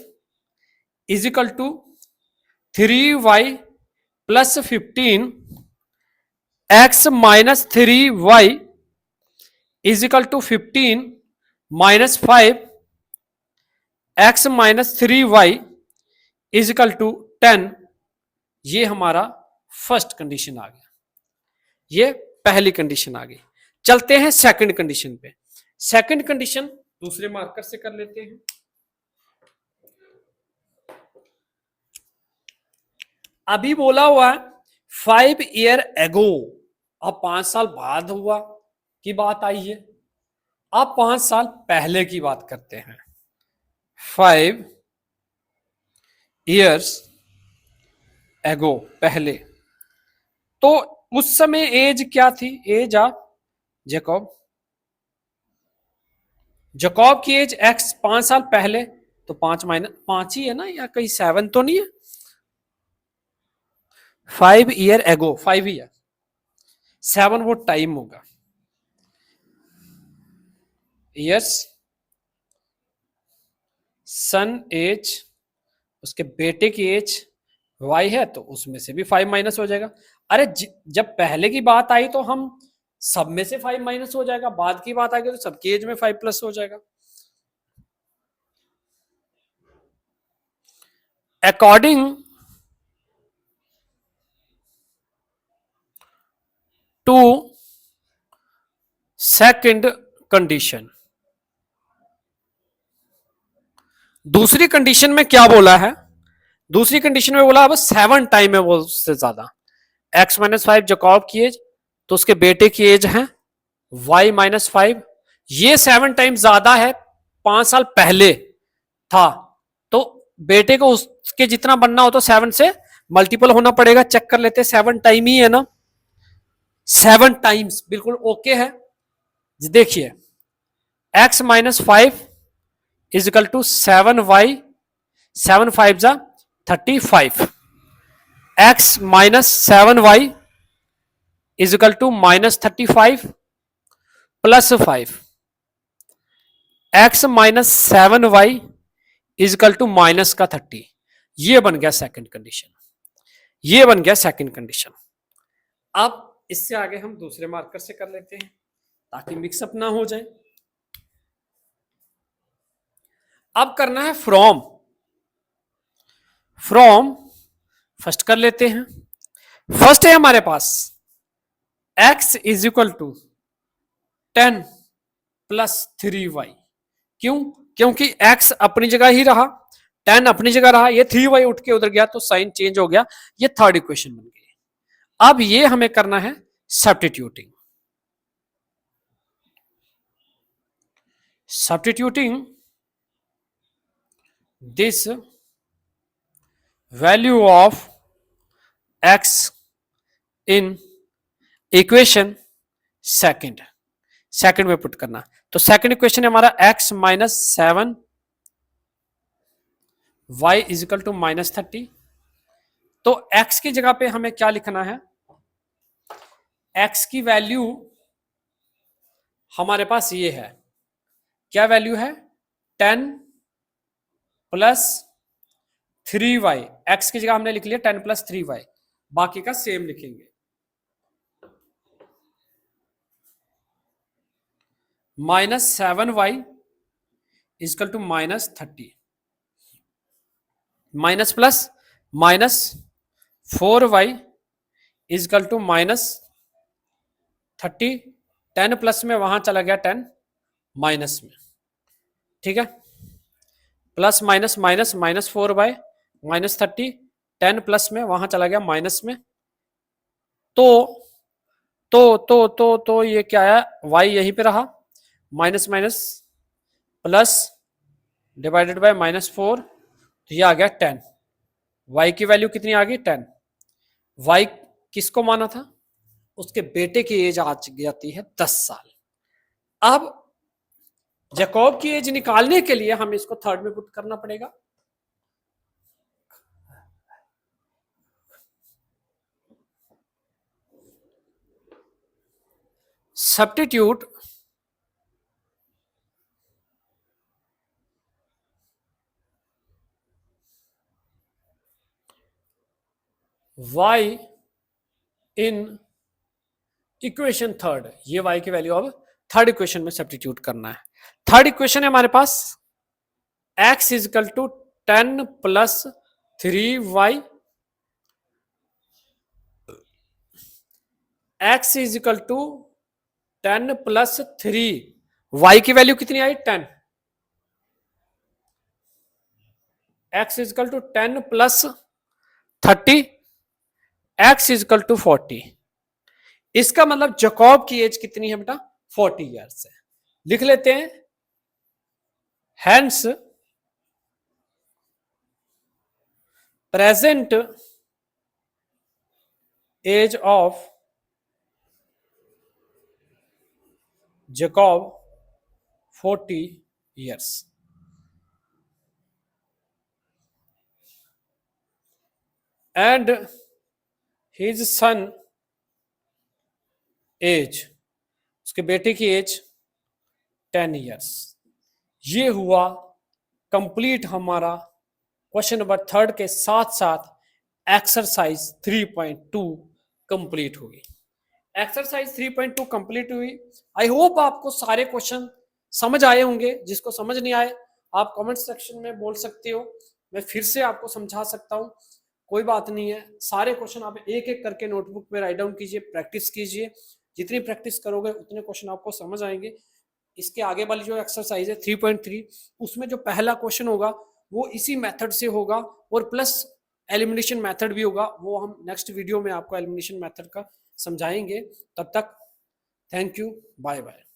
is equal to 3y+15, x-3y is equal to 15-5, x-3y is equal to 10। ये हमारा फर्स्ट कंडीशन आ गया, ये पहली कंडीशन आ गई। चलते हैं सेकंड कंडीशन पे। सेकंड कंडीशन दूसरे मार्कर से कर लेते हैं। अभी बोला हुआ है 5 ईयर एगो, अब 5 साल बाद हुआ की बात आई है। अब 5 साल पहले की बात करते हैं। 5 ईयर्स एगो, पहले। तो उस समय एज क्या थी, एज ऑफ जैकब, जैकब की एज x 5 साल पहले, तो 5 ही है ना, या कहीं 7 तो नहीं है। 5 ईयर एगो, 5 ईयर, 7 वो टाइम होगा। यस, सन एज, उसके बेटे की एज y है तो उसमें से भी 5 माइनस हो जाएगा। अरे जब पहले की बात आई तो हम सब में से 5 माइनस हो जाएगा, बाद की बात आएगी तो सबकी एज में 5 प्लस हो जाएगा। अकॉर्डिंग टू सेकंड कंडीशन, दूसरी कंडीशन में क्या बोला है? दूसरी कंडीशन में बोला अब 7 टाइम है वो उससे ज्यादा, x माइनस 5 जकॉब की एज, तो उसके बेटे की एज है y माइनस 5, ये 7 टाइम ज्यादा है, 5 साल पहले था, तो बेटे को उसके जितना बनना हो तो 7 से मल्टीपल होना पड़ेगा। चेक कर लेते हैं, 7 टाइम ही है ना, 7 टाइम्स बिल्कुल ओके है। देखिए x minus 5 is equal to 7y, 7 5 जा 35, x minus 7y is equal to minus 35 plus 5, x minus 7y is equal to minus का 30। ये बन गया सेकंड कंडीशन, ये बन गया सेकंड कंडीशन। अब इससे आगे हम दूसरे मार्कर से कर लेते हैं ताकि मिक्सअप ना हो जाए। अब करना है फ्रॉम, फ्रॉम फर्स्ट कर लेते हैं। फर्स्ट है हमारे पास x is equal to 10 plus 3y। क्यों? क्योंकि x अपनी जगह ही रहा, 10 अपनी जगह रहा, ये 3y उठ के उधर गया तो साइन चेंज हो गया, ये थर्ड इक्वेशन बन गई। अब ये हमें करना है substituting, substituting this value of x in equation second, second में पुट करना। तो सेकंड इक्वेशन है हमारा x minus 7 y is equal to minus 30। तो x की जगह पे हमें क्या लिखना है? x की वैल्यू हमारे पास ये है, क्या वैल्यू है? 10 प्लस 3y, x की जगह हमने लिख लिया 10 प्लस 3y, बाकी का सेम लिखेंगे। Minus 7y is equal to minus 30, minus plus minus 4y is equal to minus 30, 10 plus में वहां चला गया 10 माइनस में, ठीक है, plus minus minus minus 4y minus 30, 10 plus में वहां चला गया माइनस में, तो ये क्या है? y यहीं पे रहा, minus minus plus divided by minus 4, तो ये आ गया 10। y की वैल्यू कितनी आ गई? 10। y किसको माना था? उसके बेटे की एज आ जाती है 10 साल। अब जैकब की एज निकालने के लिए हमें इसको थर्ड में पुट करना पड़ेगा। Substitute y in equation third, ये y की वैल्यू अब थर्ड इक्वेशन में सब्स्टिट्यूट करना है। थर्ड इक्वेशन है हमारे पास x is equal to 10 plus 3y, x is equal to 10 plus 3, y की वैल्यू कितनी आई? 10, x is equal to 10 plus 30, x is equal to 40। इसका मतलब जैकब की एज कितनी है बेटा? 40 ईयर्स है। लिख लेते हैं, hence present age of Jacob 40 years. And his son age, उसके बेटे की एज 10 ईयर्स। ये हुआ कंप्लीट हमारा क्वेश्चन नंबर थर्ड के साथ साथ एक्सरसाइज 3.2 कंप्लीट हुई। एक्सरसाइज 3.2 कंप्लीट हुई। आई होप आपको सारे क्वेश्चन समझ आए होंगे। जिसको समझ नहीं आए आप कमेंट सेक्शन में बोल सकते हो, मैं फिर से आपको समझा सकता हूँ, कोई बात नहीं है। सारे क्वेश्चन आप एक एक करके नोटबुक में राइट डाउन कीजिए, प्रैक्टिस कीजिए। जितनी प्रैक्टिस करोगे उतने क्वेश्चन आपको समझ आएंगे। इसके आगे वाली जो एक्सरसाइज है 3.3, उसमें जो पहला क्वेश्चन होगा वो इसी मेथड से होगा और प्लस एलिमिनेशन मेथड भी होगा। वो हम नेक्स्ट वीडियो में आपको एलिमिनेशन मेथड का समझाएंगे। तब तक थैंक यू, बाय बाय।